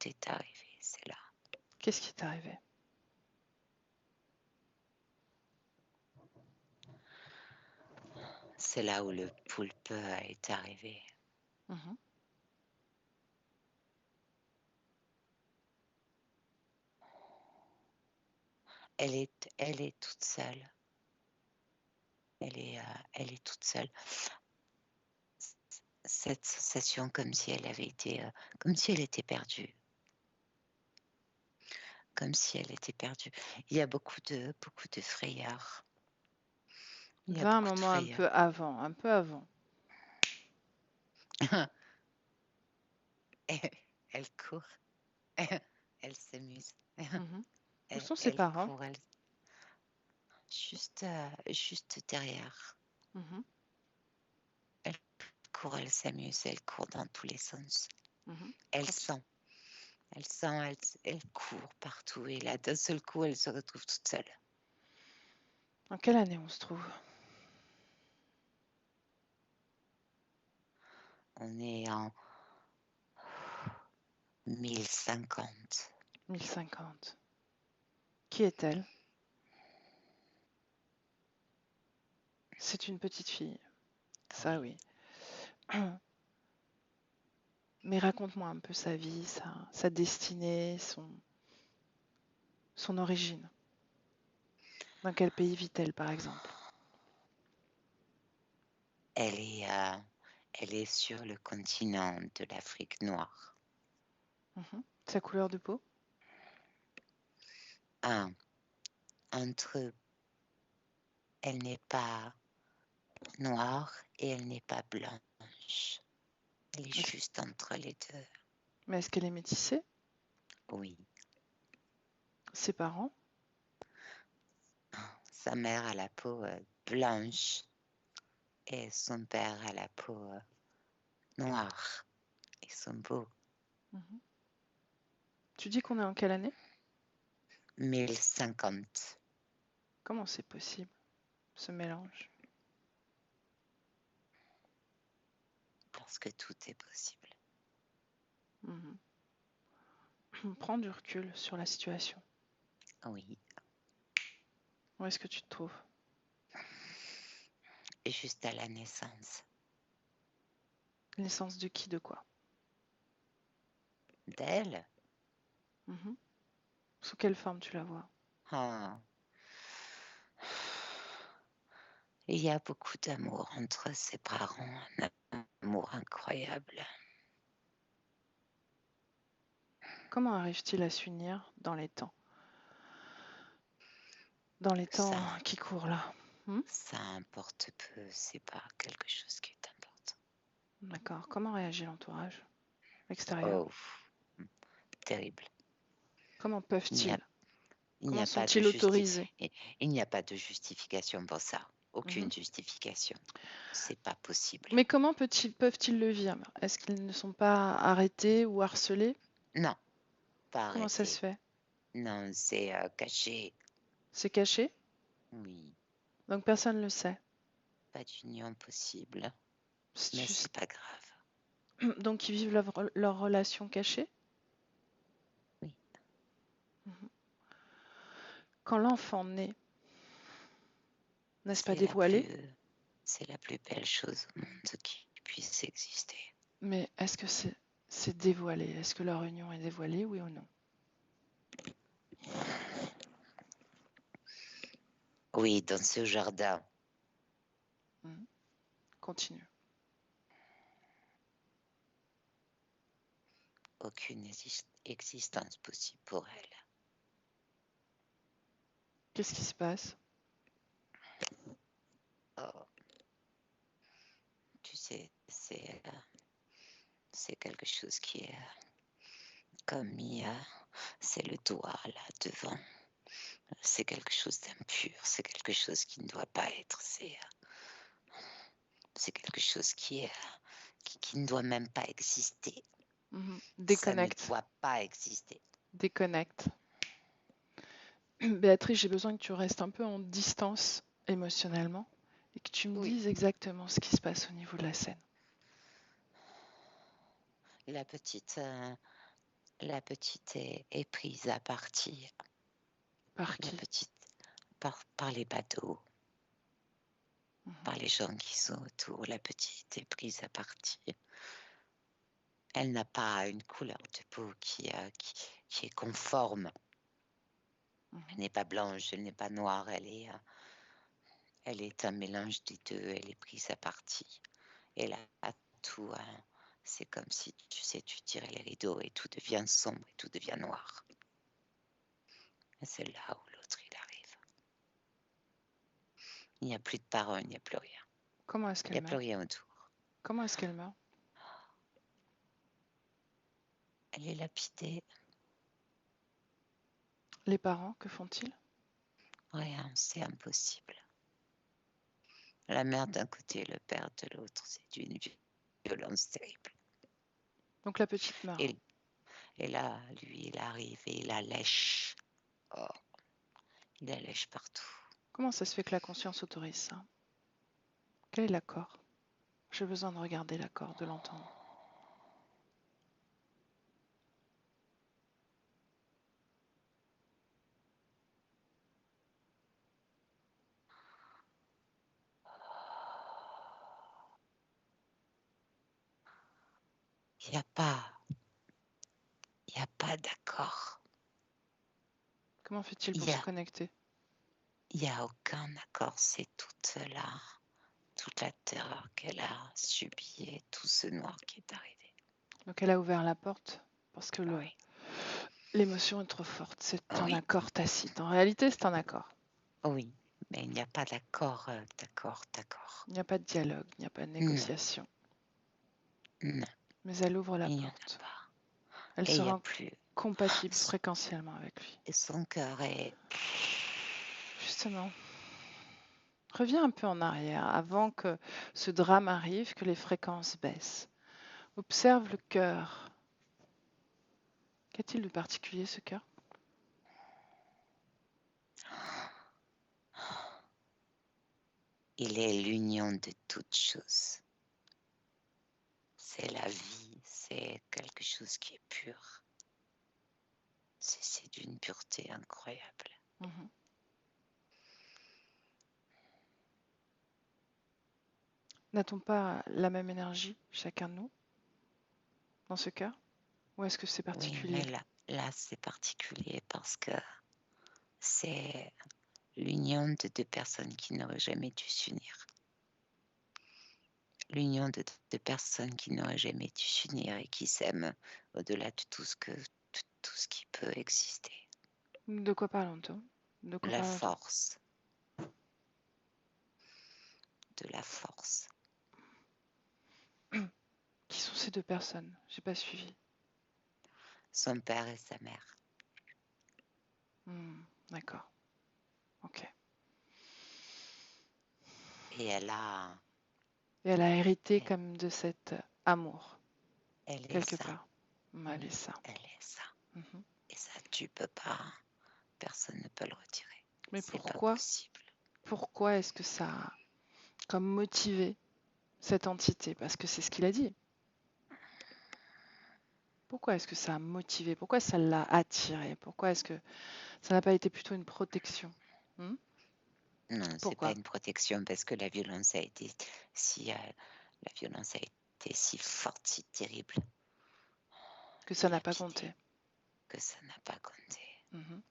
est arrivé. C'est là.
Qu'est-ce qui t'est arrivé?
C'est là où le poulpe est arrivé.
Mhm.
Elle est toute seule. Elle est toute seule. Cette sensation comme si elle avait été, comme si elle était perdue. Comme si elle était perdue. Il y a beaucoup de frayeur. Il y a
Va un
beaucoup de
moment un
frayeur.
peu avant, un peu avant.
Elle court. Elle s'amuse.
Mhm. Où sont ses
Elle
parents?
court. Juste derrière.
Mhm.
Elle court, elle s'amuse, elle court dans tous les sens.
Mhm.
Elle
Continue.
sent. Elle court partout et là, d'un seul coup, elle se retrouve toute seule.
En quelle année on se trouve?
On est en 1050.
1050. Qui est-elle? C'est une petite fille. Ça, oui. Mais raconte-moi un peu sa vie, sa destinée, son origine. Dans quel pays vit-elle, par exemple?
Elle est sur le continent de l'Afrique noire.
Mhm. Sa couleur de peau?
Entre, elle n'est pas noire et elle n'est pas blanche. Elle est
Est-ce-
juste entre les deux.
Mais est-ce qu'elle est métissée?
Oui.
Ses parents?
Sa mère a la peau blanche et son père a la peau noire. Ils sont beaux.
Mhm. Tu dis qu'on est en quelle année?
1050.
Comment c'est possible, ce mélange?
Parce que tout est possible.
Mhm. Prends du recul sur la situation.
Oui.
Où est-ce que tu te trouves?
Et juste à la naissance
Naissance de qui, de quoi?
d'elle.
Mhm. Sous quelle forme tu la vois?
Ah. Il y a beaucoup d'amour entre ses parents, un amour incroyable.
Comment arrive-t-il à s'unir dans les temps? Dans les temps
Ça,
qui courent là.
ça importe peu, c'est pas quelque chose qui est important.
D'accord. Comment réagit l'entourage extérieur?
Oh, terrible.
Comment
Il n'y a,
peuvent-ils?
il n'y
Comment
a pas de
sont-ils autorisés?
il n'y a pas de justification pour ça.
Mhm.
Aucune justification. C'est pas possible.
Mais comment peuvent-ils le vivre? Est-ce qu'ils ne sont pas arrêtés ou harcelés?
Non, pas
Comment ça se
arrêté.
fait?
Non, c'est caché.
C'est caché?
Oui,
Donc personne ne le sait.
pas d'union possible.
C'est
Mais
juste-
c'est pas grave.
Donc ils vivent leur relation cachée?
Oui.
Mhm. Quand l'enfant naît, n'est-ce pas
C'est
dévoilé?
la plus belle chose au monde qui puisse exister.
Mais est-ce que c'est dévoilé? Est-ce que leur union est dévoilée, oui ou non?
Oui, dans ce jardin.
Mhm. Continue.
Aucune existence possible pour elle.
Qu'est-ce qui se passe?
Oh, tu sais, c'est quelque chose qui est comme c'est le doigt là devant. C'est quelque chose d'impur, c'est quelque chose qui ne doit pas être. C'est quelque chose qui ne doit même pas exister.
Mhm.
Ça ne
Déconnecte.
doit pas exister.
Déconnecte. Béatrice, j'ai besoin que tu restes un peu en distance émotionnellement et que tu me
Oui.
dises exactement ce qui se passe au niveau de la scène.
La petite est prise à partie.
Par
La
qui?
petite par les bateaux.
Mhm.
par les gens qui sont autour. La petite est prise à partie. Elle n'a pas une couleur de peau qui est conforme. Elle
Mhm.
n'est pas blanche, elle n'est pas noire, elle est un mélange des deux, elle est prise à partie. Et là, tout, c'est comme si, tu sais, tu tirais les rideaux et tout devient sombre et tout devient noir. Et c'est là où l'autre, il arrive. Il n'y a plus de parole, il n'y a plus rien.
Comment est-ce
Il n'y
qu'elle
a plus
meurt?
rien autour.
Comment est-ce qu'elle meurt?
Elle est lapidée.
Les parents, que font-ils?
Rien, c'est impossible. La mère d'un côté, le père de l'autre, c'est d'une violence terrible.
Donc la petite meurt.
Et là, lui, il arrive et il la lèche. Oh, il la lèche partout.
Comment ça se fait que la conscience autorise ça? Quel est l'accord? J'ai besoin de regarder l'accord, de l'entendre.
Il n'y a pas d'accord.
Comment fait-il pour
Il
se connecter?
n'y a aucun accord. C'est toute la terreur qu'elle a subie et tout ce noir qui est arrivé.
Donc elle a ouvert la porte parce que
Oui,
l'émotion est trop forte. C'est un
oui,
accord tacite. En réalité, c'est un accord.
oui. Mais il n'y a pas d'accord, d'accord.
Il n'y a pas de dialogue, il n'y a pas de
Non,
négociation.
non,
Mais elle ouvre la
il n'y en a
porte.
pas.
Elle
Et
se
il n'y a
rend
plus.
compatible fréquentiellement avec lui.
Et son cœur est...
Justement, reviens un peu en arrière avant que ce drame arrive, que les fréquences baissent. Observe le cœur. Qu'a-t-il de particulier, ce cœur?
Il est l'union de toutes choses. C'est la vie, c'est quelque chose qui est pur. C'est d'une pureté incroyable.
Mhm. N'a-t-on pas la même énergie, chacun de nous, dans ce cœur? Ou est-ce que c'est
Oui,
particulier?
mais là c'est particulier parce que c'est l'union de deux personnes qui n'auraient jamais dû s'unir. L'union de deux personnes qui n'auraient jamais dû s'unir et qui s'aiment au-delà de tout ce qui peut exister.
De quoi parlons-nous? De quoi
La
parlons-nous?
force. De la force.
Qui sont ces deux personnes? J'ai pas suivi.
Son père et sa mère.
D'accord. Ok.
Et elle
Et elle a hérité comme de cet amour,
est
quelque
ça.
part. Elle est
Oui,
ça.
elle est ça.
Mhm.
Et ça, tu peux pas. Personne ne peut le retirer.
Mais
C'est pas
pourquoi
possible.
est-ce que ça a comme motivé cette entité? Parce que c'est ce qu'il a dit. Pourquoi est-ce que ça a motivé? Pourquoi ça l'a attiré? Pourquoi est-ce que ça n'a pas été plutôt une protection?
Non, c'est pas
Pourquoi?
une protection parce que la violence a été la violence a été si forte, si terrible.
Que ça n'a pas
Lapidée,
compté.
que ça n'a pas compté.
Mhm.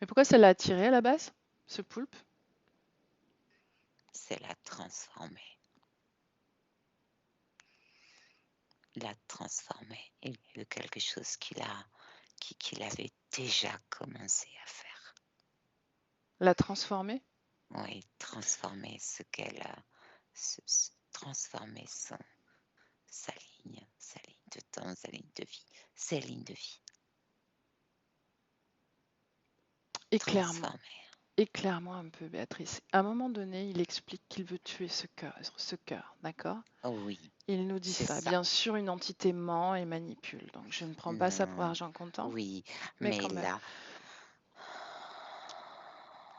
Mais pourquoi ça l'a attiré à la base, ce poulpe?
C'est la transformer. La transformer. Il y a eu quelque chose qu'il avait déjà commencé à faire.
La transformer?
Oui, transformer ce qu'elle a, transformer sa ligne de temps, sa ligne de vie, ses lignes de vie.
Éclaire-moi.
Transformer.
Éclaire-moi un peu, Béatrice. À un moment donné, il explique qu'il veut tuer ce cœur, d'accord?
Oh oui,
Il nous dit
c'est
ça.
ça.
Bien sûr, une entité ment et manipule, donc je ne prends pas ça pour
Non,
argent comptant,
oui,
mais
mais
quand même.
là,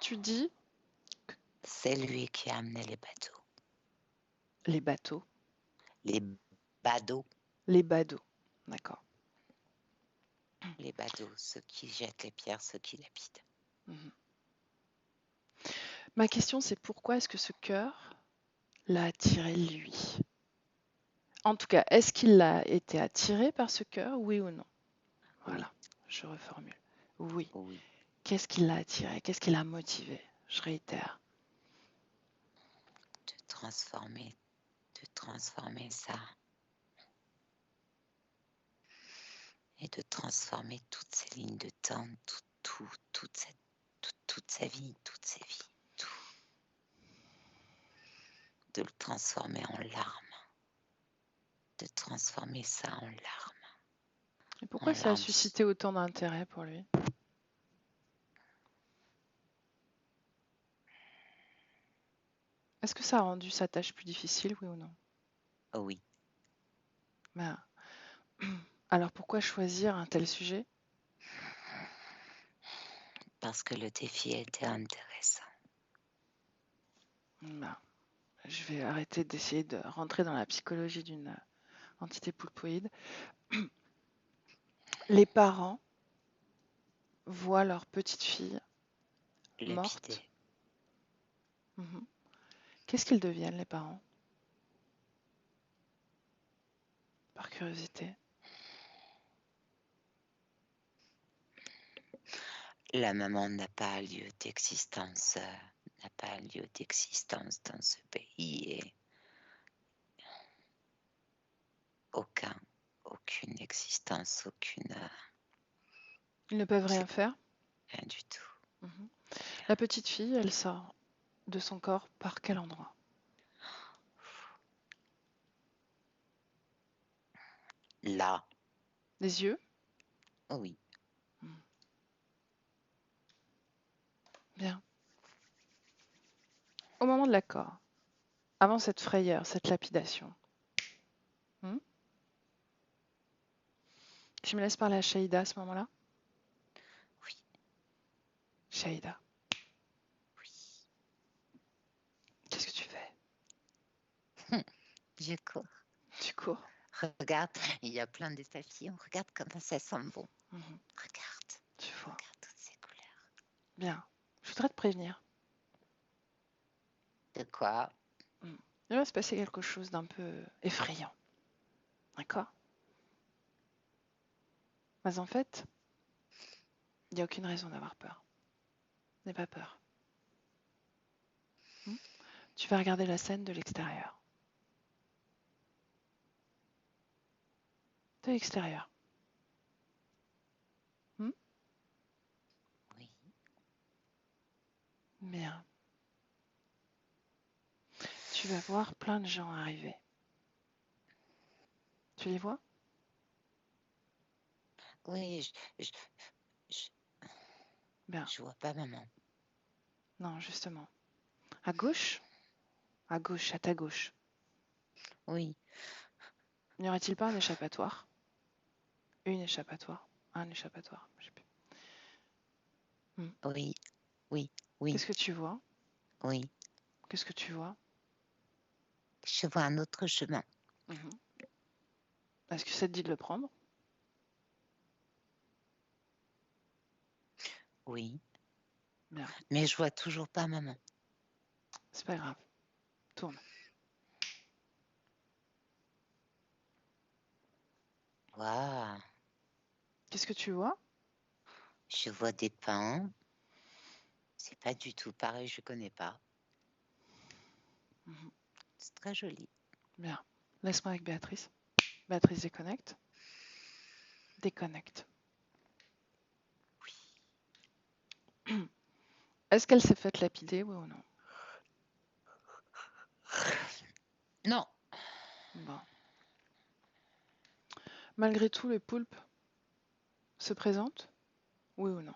Tu dis
c'est lui qui a amené les bateaux.
les bateaux,
Les badauds,
les badauds, d'accord.
les badauds, ceux qui jettent les pierres, ceux qui lapident.
Mhm. Ma question, c'est pourquoi est-ce que ce cœur l'a attiré lui? En tout cas, est-ce qu'il a été attiré par ce cœur, oui ou non?
Oui,
Voilà, je reformule. Oui.
oui.
Qu'est-ce qui l'a attiré? Qu'est-ce qui l'a motivé? Je réitère.
De transformer ça et de transformer toutes ces lignes de temps, toute sa vie, toutes ses vies, tout. De le transformer en larmes, de transformer ça en larmes,
Et pourquoi ça a
larmes.
suscité autant d'intérêt pour lui? Est-ce que ça a rendu sa tâche plus difficile, oui ou non?
Oh oui,
Ben, alors pourquoi choisir un tel sujet?
parce que le défi était intéressant.
Ben, je vais arrêter d'essayer de rentrer dans la psychologie d'une entité poulpoïde. Les parents voient leur petite fille
Lapidé.
morte. Mhm. Qu'est-ce qu'ils deviennent, les parents? Par curiosité.
La maman n'a pas lieu d'existence, dans ce pays et aucune existence,
Ils ne peuvent rien
c'est
faire.
rien du tout.
Mhm. La petite fille, elle sort de son corps par quel endroit?
Là,
Les yeux?
oh oui,
Bien. Au moment de l'accord, avant cette frayeur, cette lapidation, tu me laisses parler à Shaïda à ce moment-là?
oui,
Shaïda,
oui.
qu'est-ce que tu fais?
Je cours.
Tu cours.
Regarde, il y a plein d'échantillons. Regarde comment ça sent bon.
Mhm.
Regarde,
Tu vois.
regarde toutes ces couleurs.
Bien. Je voudrais te prévenir.
De quoi?
Il va se passer quelque chose d'un peu effrayant. D'accord? Mais en fait, il n'y a aucune raison d'avoir peur. N'aie pas peur. Tu vas regarder la scène de l'extérieur. De l'extérieur.
Oui.
Bien. Tu vas voir plein de gens arriver. Tu les vois?
Oui,
Bien.
je vois pas maman.
Non, justement. À gauche, à ta gauche,
Oui,
n'y aurait-il pas un échappatoire? Une échappatoire? Un échappatoire? Je sais plus.
oui,
Qu'est-ce que tu vois?
oui.
Qu'est-ce que tu vois?
Je vois un autre chemin.
Est-ce que ça te dit de le prendre?
Oui.
Bien.
Mais je vois toujours pas maman.
C'est pas grave. Tourne.
Waouh.
Qu'est-ce que tu vois?
Je vois des pins. C'est pas du tout pareil, je connais pas. C'est très joli.
Bien. Laisse-moi avec Béatrice. Béatrice, déconnecte. Déconnecte. Oui. Est-ce qu'elle s'est faite lapider, oui ou non?
Non.
Bon. Malgré tout, le poulpe se présente, oui ou non?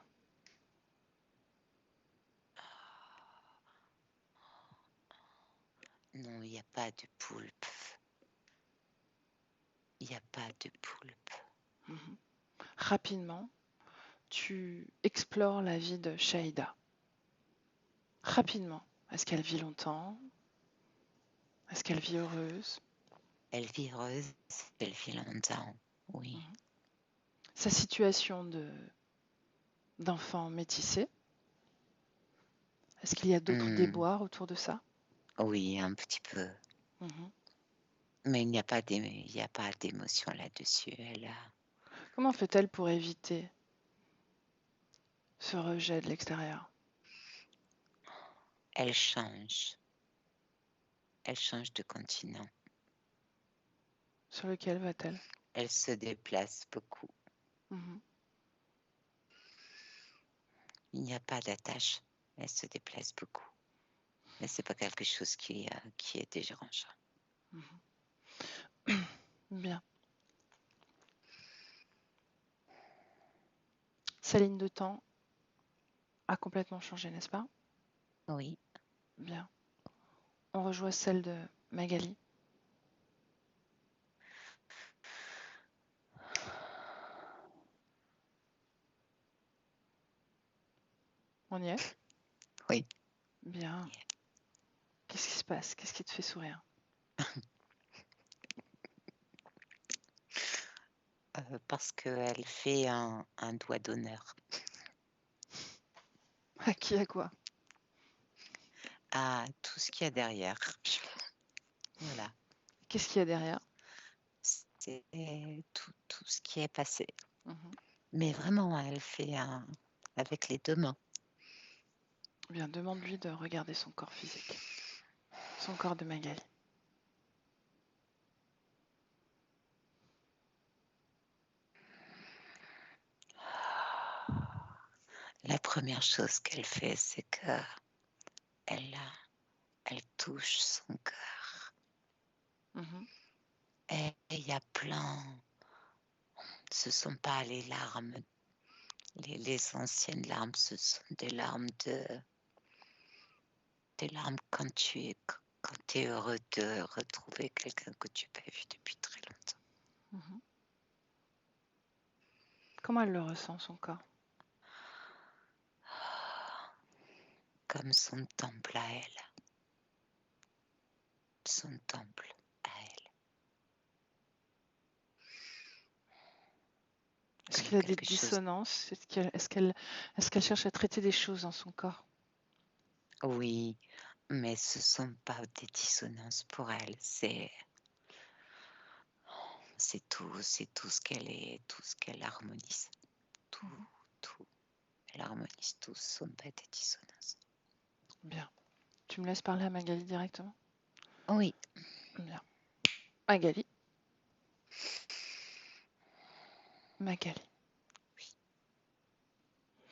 Non, il n'y a pas de poulpe. Il n'y a pas de poulpe.
Rapidement, tu explores la vie de Shaïda. Rapidement. Est-ce qu'elle vit longtemps? Est-ce qu'elle vit heureuse?
Elle vit heureuse, elle vit longtemps, oui.
Sa situation d'enfant métissé? Est-ce qu'il y a d'autres déboires autour de ça?
Oui, un petit peu.
Mhm.
Mais il n'y a pas d'émotion là-dessus.
Comment fait-elle pour éviter ce rejet de l'extérieur?
Elle change. Elle change de continent.
Sur lequel va-t-elle?
Elle se déplace beaucoup.
Mhm.
Il n'y a pas d'attache. Elle se déplace beaucoup. Mais c'est pas quelque chose qui est dérangeant.
Bien. Sa ligne de temps a complètement changé, n'est-ce pas?
Oui.
Bien. On rejoint celle de Magali. On y est?
Oui.
Bien. Qu'est-ce qui se passe? Qu'est-ce qui te fait sourire?
Parce qu'elle fait un doigt d'honneur
À qui, à quoi?
à tout ce qu'il y a derrière. Voilà.
Qu'est-ce qu'il y a derrière?
C'est tout ce qui est passé.
Mhm.
Mais vraiment, elle fait avec les 2 mains.
Bien, demande-lui de regarder son corps physique. Son corps de Magali.
La première chose qu'elle fait, c'est que elle touche son cœur.
Mhm.
Et il y a plein. Ce sont pas les larmes, les anciennes larmes, ce sont des larmes quand tu es heureux de retrouver quelqu'un que tu n'as pas vu depuis très longtemps.
Mhm. Comment elle le ressent, son corps?
Comme son temple à elle. Son temple à elle.
Est-ce
Comme
qu'il y a des
quelque chose.
dissonances? Est-ce qu'elle cherche à traiter des choses dans son corps?
Oui, mais ce sont pas des dissonances pour elle. C'est tout ce qu'elle est, tout ce qu'elle harmonise. Tout. Elle harmonise tout, ce sont pas des dissonances.
Bien. Tu me laisses parler à Magali directement?
Oui.
Bien. Magali. Magali.
Oui.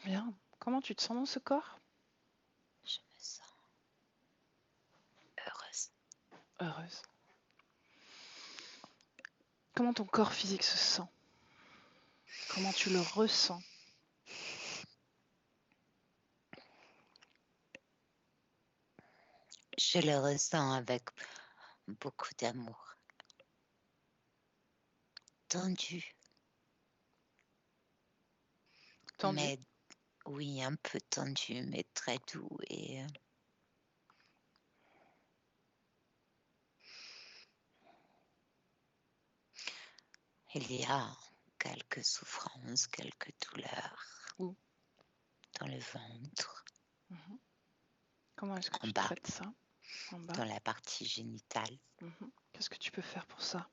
Bien. Comment tu te sens dans ce corps?
Je me sens heureuse.
Heureuse. Comment ton corps physique se sent? Comment tu le ressens?
Je le ressens avec beaucoup d'amour. Tendu.
Tendu?
Mais oui, un peu tendu, mais très doux et il y a quelques souffrances, quelques douleurs.
Où?
Dans le ventre.
Mhm. Comment est-ce que
En
tu
bas.
traites ça? En bas.
Dans la partie génitale.
Mhm. Qu'est-ce que tu peux faire pour ça?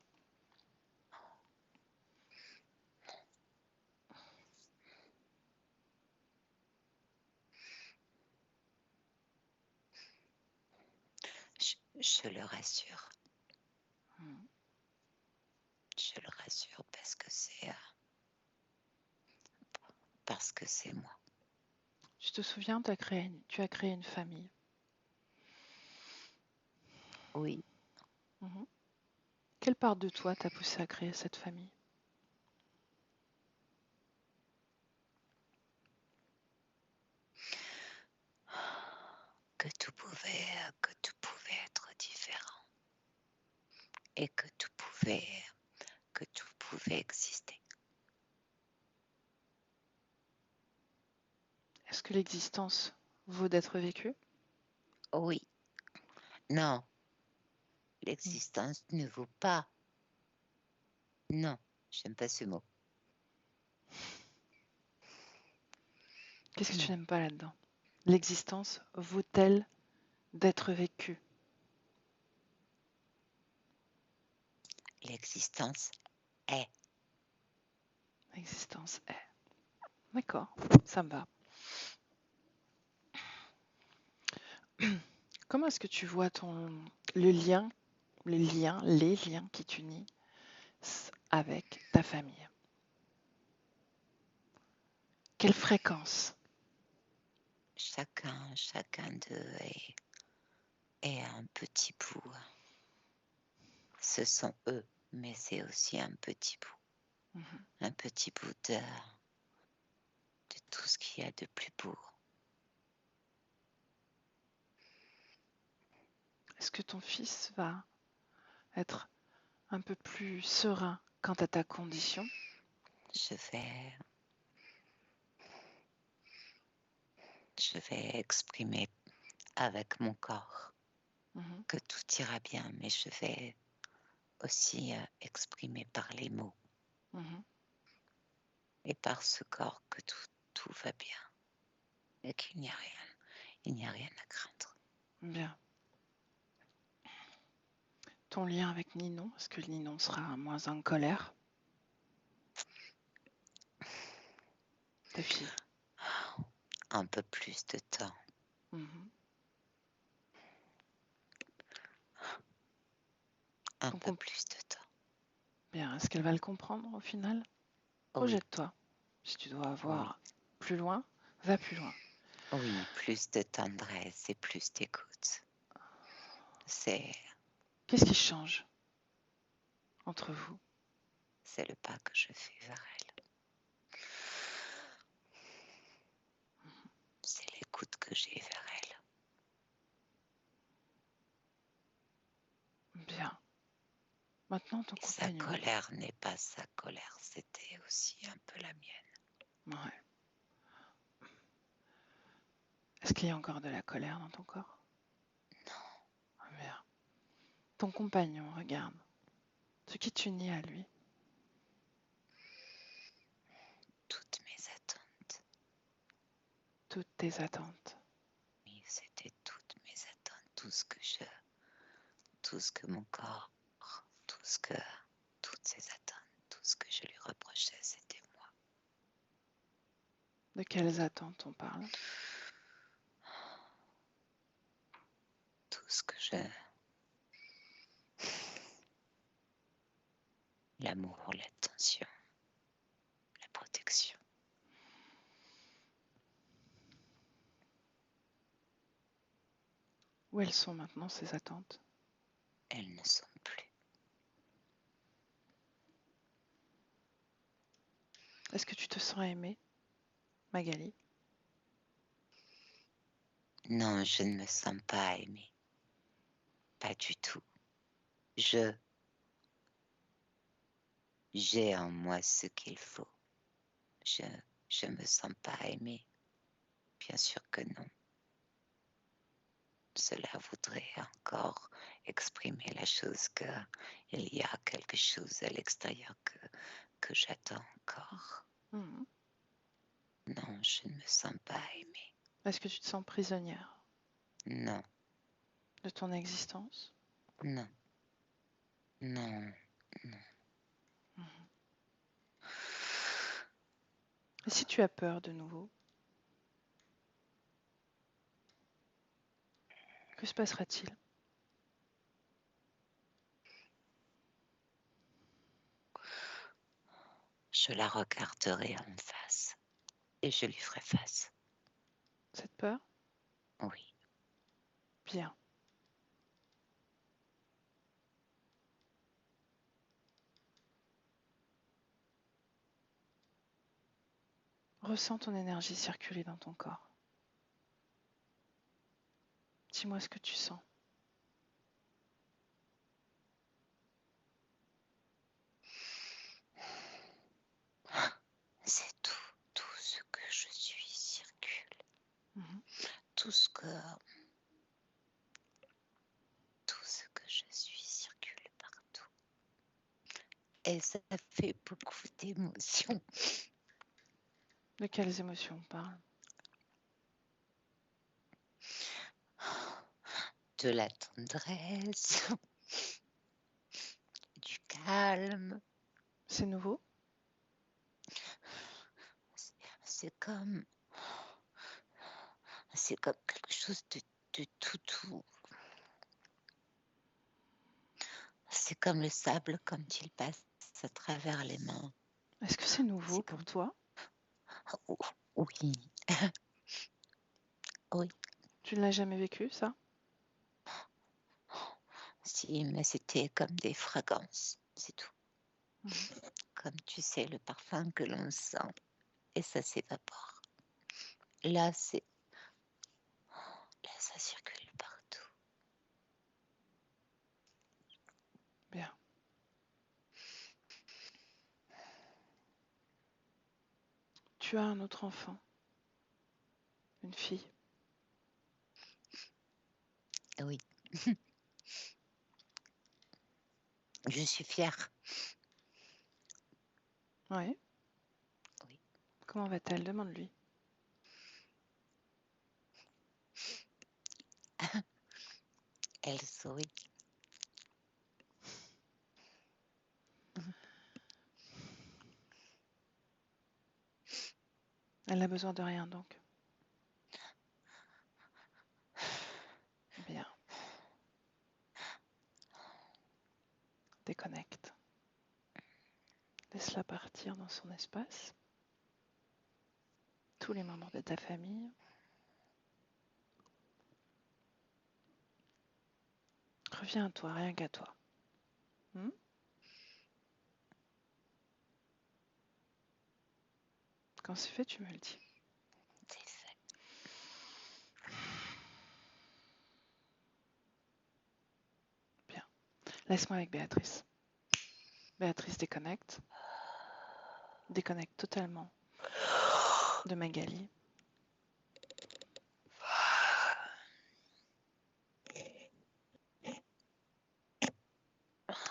Je le rassure.
Mhm.
Je le rassure parce que c'est moi.
Tu te souviens, tu as créé une famille.
Oui.
Mhm. Quelle part de toi t'a poussé à créer cette famille?
Que tout pouvait être différent. Et que tout pouvait exister.
Est-ce que l'existence vaut d'être vécue?
Oui. Non. L'existence ne vaut pas. Non. J'aime pas ce mot.
Qu'est-ce que tu
Non.
n'aimes pas là-dedans? L'existence vaut-elle d'être vécue?
l'existence est.
L'existence est. D'accord, ça me va. Comment est-ce que tu vois les liens qui t'unissent avec ta famille? Quelle fréquence?
Chacun d'eux est un petit bout. Ce sont eux, mais c'est aussi un petit bout. Un petit bout de tout ce qu'il y a de plus beau.
Est-ce que ton fils va être un peu plus serein quant à ta condition?
Je vais exprimer avec mon corps que tout ira bien, mais je vais aussi exprimer par les mots et par ce corps que tout va bien et qu'il n'y a rien à craindre.
Bien. Ton lien avec Ninon, est-ce que Ninon sera moins en colère? Ta fille.
Un peu plus de temps. Un peu plus de temps.
Bien, est-ce qu'elle va le comprendre au final?
Oui.
Projette-toi. Si tu dois voir plus loin, va plus loin.
Oui, plus de tendresse et plus d'écoute.
Qu'est-ce qui change entre vous?
C'est le pas que je fais vers elle. C'est l'écoute que j'ai vers elle.
Bien. Maintenant, ton compagnon.
Sa colère n'est pas sa colère, c'était aussi un peu la mienne.
Ouais. Est-ce qu'il y a encore de la colère dans ton corps? Non. Bien. Ton compagnon, regarde. Ce qui t'unit à lui.
Toutes mes attentes.
Toutes tes attentes.
Oui, c'était toutes mes attentes, tout ce que mon corps, toutes ces attentes, tout ce que je lui reprochais, c'était moi.
De quelles attentes on parle?
Tout ce que l'amour, l'attention, la protection.
Où elles sont maintenant, ces attentes?
Elles ne sont plus.
Est-ce que tu te sens aimée, Magali?
Non, je ne me sens pas aimée. Pas du tout. J'ai en moi ce qu'il faut. Je me sens pas aimée. Bien sûr que non. Cela voudrait encore exprimer la chose qu'il y a quelque chose à l'extérieur que j'attends encore. Non, je ne me sens pas aimée.
Est-ce que tu te sens prisonnière?
Non.
De ton existence?
Non.
Et si tu as peur de nouveau? Que se passera-t-il?
Je la regarderai en face et je lui ferai face.
Cette peur?
Oui.
Bien. Ressens ton énergie circuler dans ton corps. Dis-moi ce que tu sens.
C'est tout ce que je suis circule. Tout ce que je suis circule partout. Et ça fait beaucoup d'émotions.
De quelles émotions on parle?
De la tendresse, du calme.
C'est nouveau?
C'est comme quelque chose de tout. C'est comme le sable quand il passe à travers les mains.
Est-ce que c'est nouveau
C'est
pour
comme
toi?
oh, oui, oui.
Tu ne l'as jamais vécu, ça?
Si, mais c'était comme des fragrances, c'est tout.
Mhm.
Comme tu sais, le parfum que l'on sent et ça s'évapore. Là, ça circule partout.
Bien. Tu as un autre enfant, une fille.
Oui, je suis fière.
Ouais.
Oui.
Comment va-t-elle? Demande-lui.
Elle sourit.
Elle n'a besoin de rien, donc. Bien. Déconnecte. Laisse-la partir dans son espace. Tous les membres de ta famille. Reviens à toi, rien qu'à toi. Quand c'est fait, tu me le dis.
C'est fait.
Bien. Laisse-moi avec Béatrice. Béatrice déconnecte. Déconnecte totalement de Magali.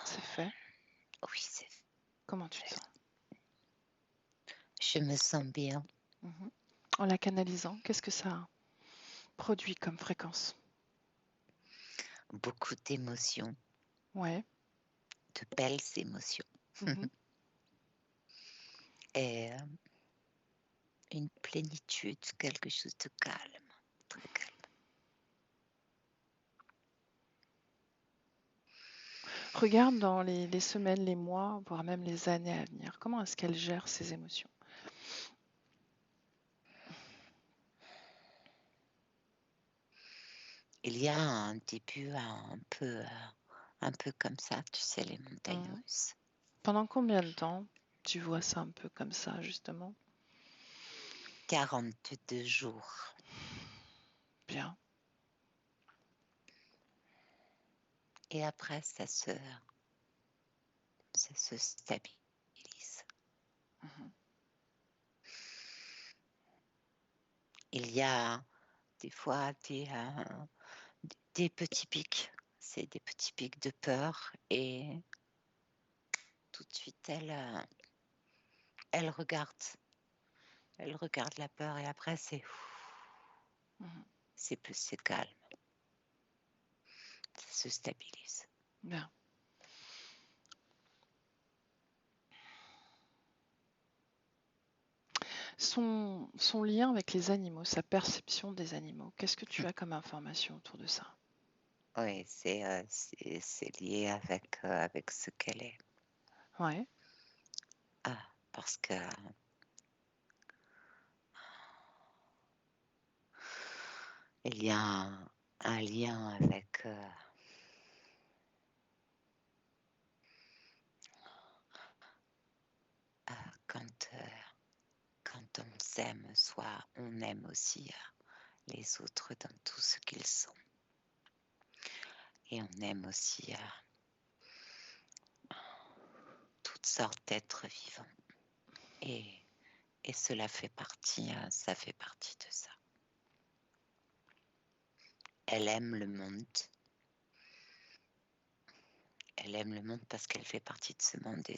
C'est fait.
Oui, c'est fait.
Comment tu te sens?
Je me sens bien.
En la canalisant, qu'est-ce que ça produit comme fréquence?
Beaucoup d'émotions,
Ouais.
de belles émotions.
Mhm.
Et une plénitude, quelque chose de calme, très calme.
Regarde dans les semaines, les mois, voire même les années à venir. Comment est-ce qu'elle gère ses émotions?
Il y a un début un peu comme ça, tu sais, les montagnes russes.
Pendant combien de temps tu vois ça un peu comme ça, justement?
42 jours.
Bien.
Et après, ça se stabilise.
Mhm.
Il y a des fois des petits pics. C'est des petits pics de peur et tout de suite, elle regarde. Elle regarde la peur et après, c'est calme. Ça se stabilise.
Bien. Son lien avec les animaux, sa perception des animaux, qu'est-ce que tu as comme information autour de ça?
Oui, c'est lié avec ce qu'elle est.
Ouais.
Parce que il y a un lien avec quand on s'aime, soit on aime aussi les autres dans tout ce qu'ils sont. Et on aime aussi toutes sortes d'êtres vivants. Et cela fait partie, ça fait partie de ça. Elle aime le monde. Elle aime le monde parce qu'elle fait partie de ce monde et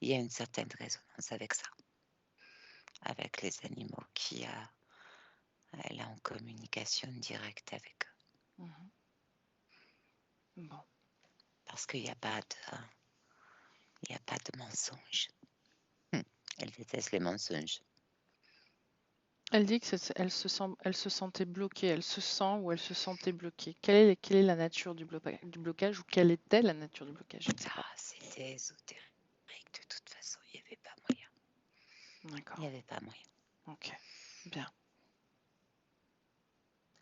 il y a une certaine résonance avec ça, avec les animaux elle est en communication directe avec eux.
Mhm. Bon.
Parce qu'il n'y a pas Il n'y a pas de mensonge. Elle déteste les mensonges.
Elle dit que elle se sentait bloquée. Elle se sent ou elle se sentait bloquée. Quelle est la nature du blocage ou quelle était la nature du blocage? Je ne sais pas.
C'était ésotérique. De toute façon, il n'y avait pas moyen.
D'accord.
Il n'y avait pas moyen.
Ok, bien.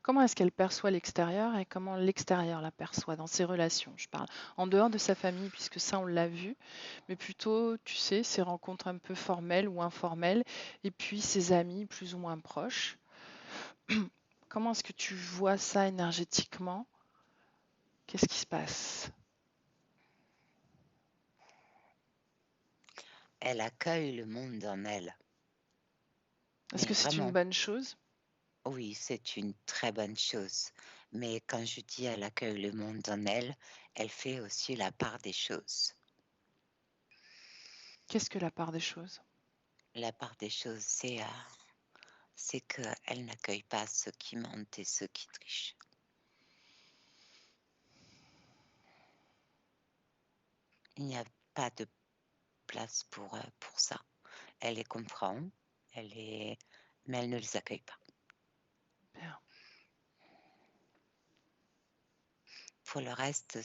Comment est-ce qu'elle perçoit l'extérieur et comment l'extérieur la perçoit dans ses relations? Je parle en dehors de sa famille, puisque ça, on l'a vu, mais plutôt, tu sais, ses rencontres un peu formelles ou informelles, et puis ses amis plus ou moins proches. Comment est-ce que tu vois ça énergétiquement? Qu'est-ce qui se passe?
Elle accueille le monde en elle.
Est-ce que
Mais
c'est une
vraiment,
bonne chose?
oui, c'est une très bonne chose. Mais quand je dis elle accueille le monde en elle, elle fait aussi la part des choses.
Qu'est-ce que la part des choses?
La part des choses, c'est qu'elle n'accueille pas ceux qui mentent et ceux qui trichent. Il n'y a pas de place pour ça. Elle les comprend, mais elle ne les accueille pas.
Bien.
Pour le reste,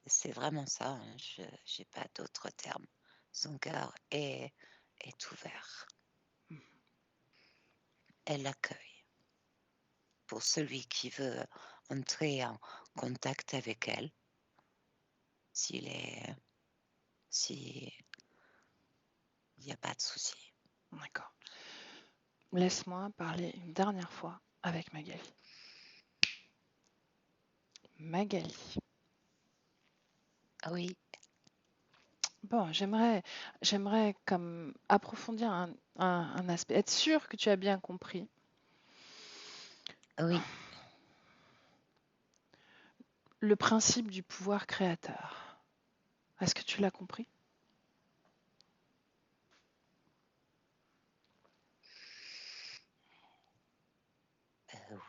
c'est vraiment ça, hein. Je n'ai pas d'autres termes. Son cœur est ouvert. Elle accueille. Pour celui qui veut entrer en contact avec elle, s'il n'y a pas de souci.
D'accord. Laisse-moi parler une dernière fois avec Magali. Magali.
Oui.
Bon, j'aimerais comme approfondir un aspect, être sûr que tu as bien compris.
Oui.
Le principe du pouvoir créateur. Est-ce que tu l'as compris?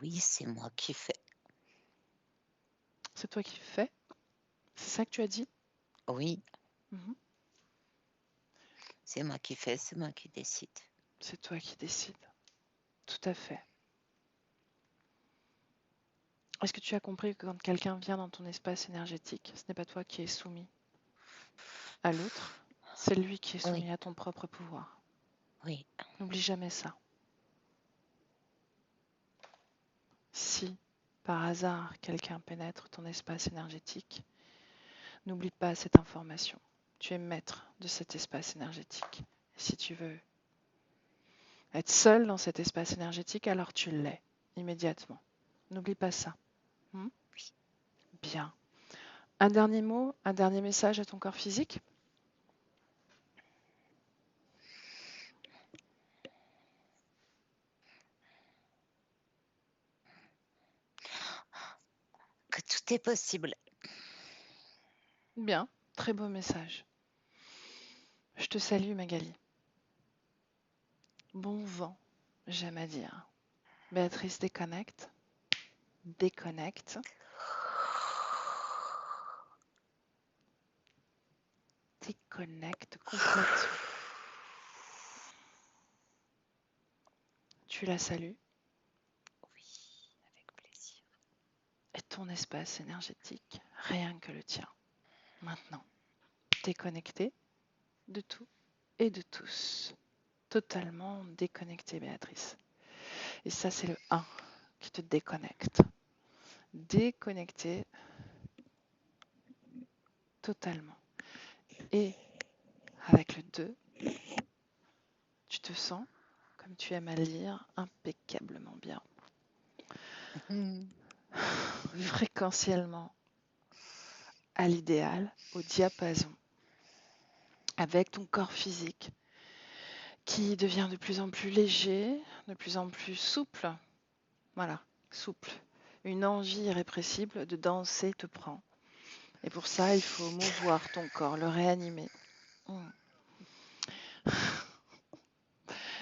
Oui, c'est moi qui fais.
C'est toi qui fais? C'est ça que tu as dit?
Oui.
Mhm.
C'est moi qui fais, c'est moi qui décide.
C'est toi qui décides. Tout à fait. Est-ce que tu as compris que quand quelqu'un vient dans ton espace énergétique, ce n'est pas toi qui es soumis à l'autre, c'est lui qui est soumis à ton propre pouvoir.
Oui.
N'oublie jamais ça. Si, par hasard, quelqu'un pénètre ton espace énergétique, n'oublie pas cette information. Tu es maître de cet espace énergétique. Et si tu veux être seul dans cet espace énergétique, alors tu l'es immédiatement. N'oublie pas ça. Oui. Bien. Un dernier mot, un dernier message à ton corps physique?
Que tout est possible.
Bien, très beau message. Je te salue Magali. Bon vent, j'aime à dire. Béatrice déconnecte. Déconnecte. Déconnecte complètement. Tu la salues.
Oui, avec plaisir.
Et ton espace énergétique, rien que le tien. Maintenant, déconnecté de tout et de tous. Totalement déconnecté, Béatrice. Et ça, c'est le 1 qui te déconnecte. Déconnecté totalement. Et avec le 2, tu te sens, comme tu aimes à le dire, impeccablement bien. Fréquentiellement à l'idéal, au diapason, avec ton corps physique qui devient de plus en plus léger, de plus en plus souple. Voilà, souple. Une envie irrépressible de danser te prend. Et pour ça, il faut mouvoir ton corps, le réanimer.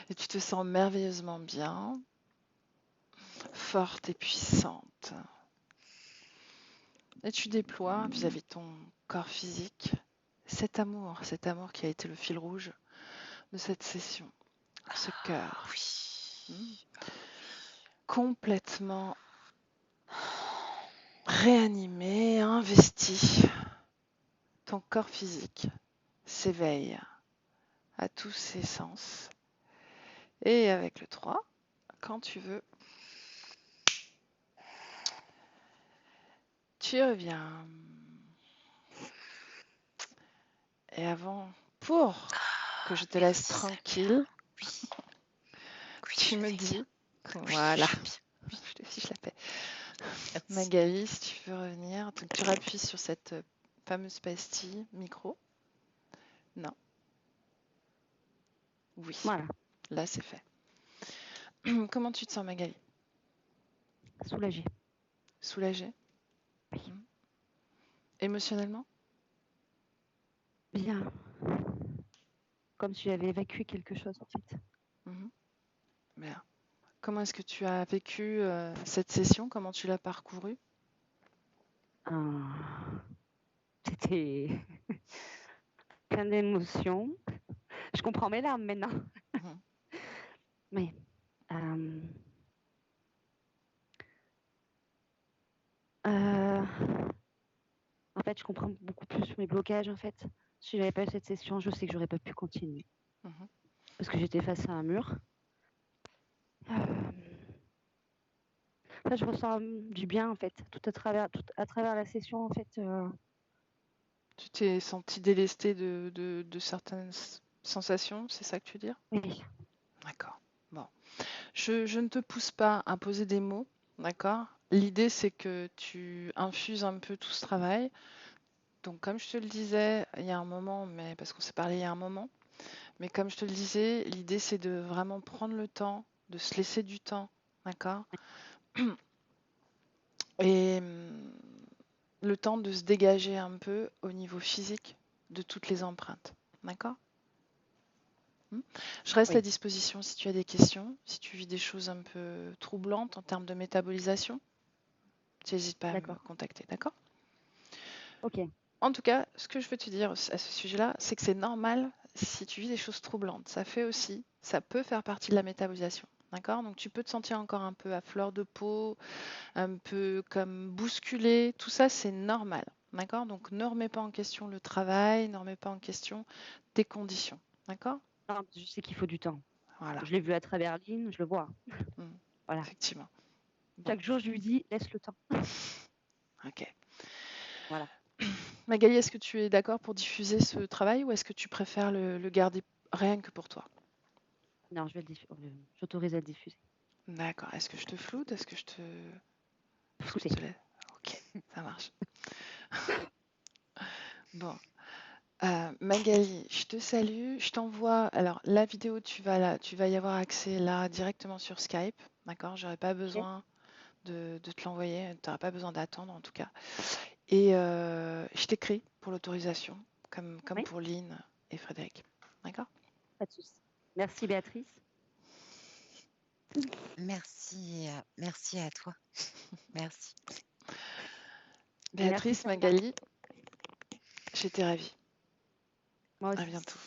Et tu te sens merveilleusement bien, forte et puissante. Et tu déploies vis-à-vis de ton corps physique cet amour qui a été le fil rouge de cette session, ce cœur
Oui.
complètement réanimé, investi. Ton corps physique s'éveille à tous ses sens. Et avec le 3, quand tu veux, tu reviens. Et avant, pour que je te laisse
Merci, Samia.
tranquille,
Oui. Oui,
tu
je
me
vais bien.
dis,
Oui,
voilà,
je vais bien.
je te fiche la paix.
Merci.
Magali, si tu veux revenir, tu appuies sur cette fameuse pastille micro. Non. Oui,
Voilà,
là c'est fait. Comment tu te sens, Magali?
soulagée.
Soulagée?
Oui.
Émotionnellement?
Bien. Comme si j'avais évacué quelque chose, en fait.
Bien. Comment est-ce que tu as vécu cette session? Comment tu l'as parcourue?
C'était plein d'émotions. Je comprends mes larmes maintenant.
Mhm.
Mais en fait, je comprends beaucoup plus mes blocages. En fait, si j'avais pas eu cette session, je sais que j'aurais pas pu continuer
Mhm.
parce que j'étais face à un mur. Là, je ressens du bien en fait, tout à travers la session en fait.
Tu t'es senti délesté de certaines sensations, c'est ça que tu veux dire?
Oui,
D'accord. Bon. Je ne te pousse pas à poser des mots, d'accord? L'idée, c'est que tu infuses un peu tout ce travail. Donc, comme je te le disais il y a un moment, mais parce qu'on s'est parlé il y a un moment, mais comme je te le disais, l'idée, c'est de vraiment prendre le temps, de se laisser du temps, d'accord? Et le temps de se dégager un peu au niveau physique de toutes les empreintes, d'accord? Je reste à
oui,
disposition si tu as des questions, si tu vis des choses un peu troublantes en termes de métabolisation, tu n'hésites pas à me
d'accord.
contacter, d'accord?
Ok,
En tout cas, ce que je veux te dire à ce sujet-là, c'est que c'est normal si tu vis des choses troublantes. Ça peut faire partie de la métabolisation, d'accord? Donc tu peux te sentir encore un peu à fleur de peau, un peu comme bousculé, tout ça c'est normal, d'accord? Donc ne remets pas en question le travail, ne remets pas en question tes conditions, d'accord?
non, je sais qu'il faut du temps.
Voilà,
Je l'ai vu à travers Lynn, je le vois. Voilà.
effectivement. Bon,
Chaque jour, je lui dis laisse le temps.
ok.
Voilà.
Magali, est-ce que tu es d'accord pour diffuser ce travail ou est-ce que tu préfères le garder rien que pour toi?
Non, j'autorise à le diffuser.
D'accord. Est-ce que je te floute? Est-ce que je te...
Flouté.
laisse? Ok, ça marche. Bon. Magali, je te salue. Je t'envoie. Alors, la vidéo, tu vas y avoir accès là directement sur Skype. D'accord? J'aurais pas
Ok.
besoin de te l'envoyer. Tu n'auras pas besoin d'attendre en tout cas. Et je t'écris pour l'autorisation, comme
Oui,
pour Lynn et Frédéric. D'accord?
pas de souci. Merci Béatrice.
Merci, merci à toi. Merci.
Et merci
Béatrice,
Samia.
Magali, j'étais ravie.
Moi
À
aussi.
bientôt.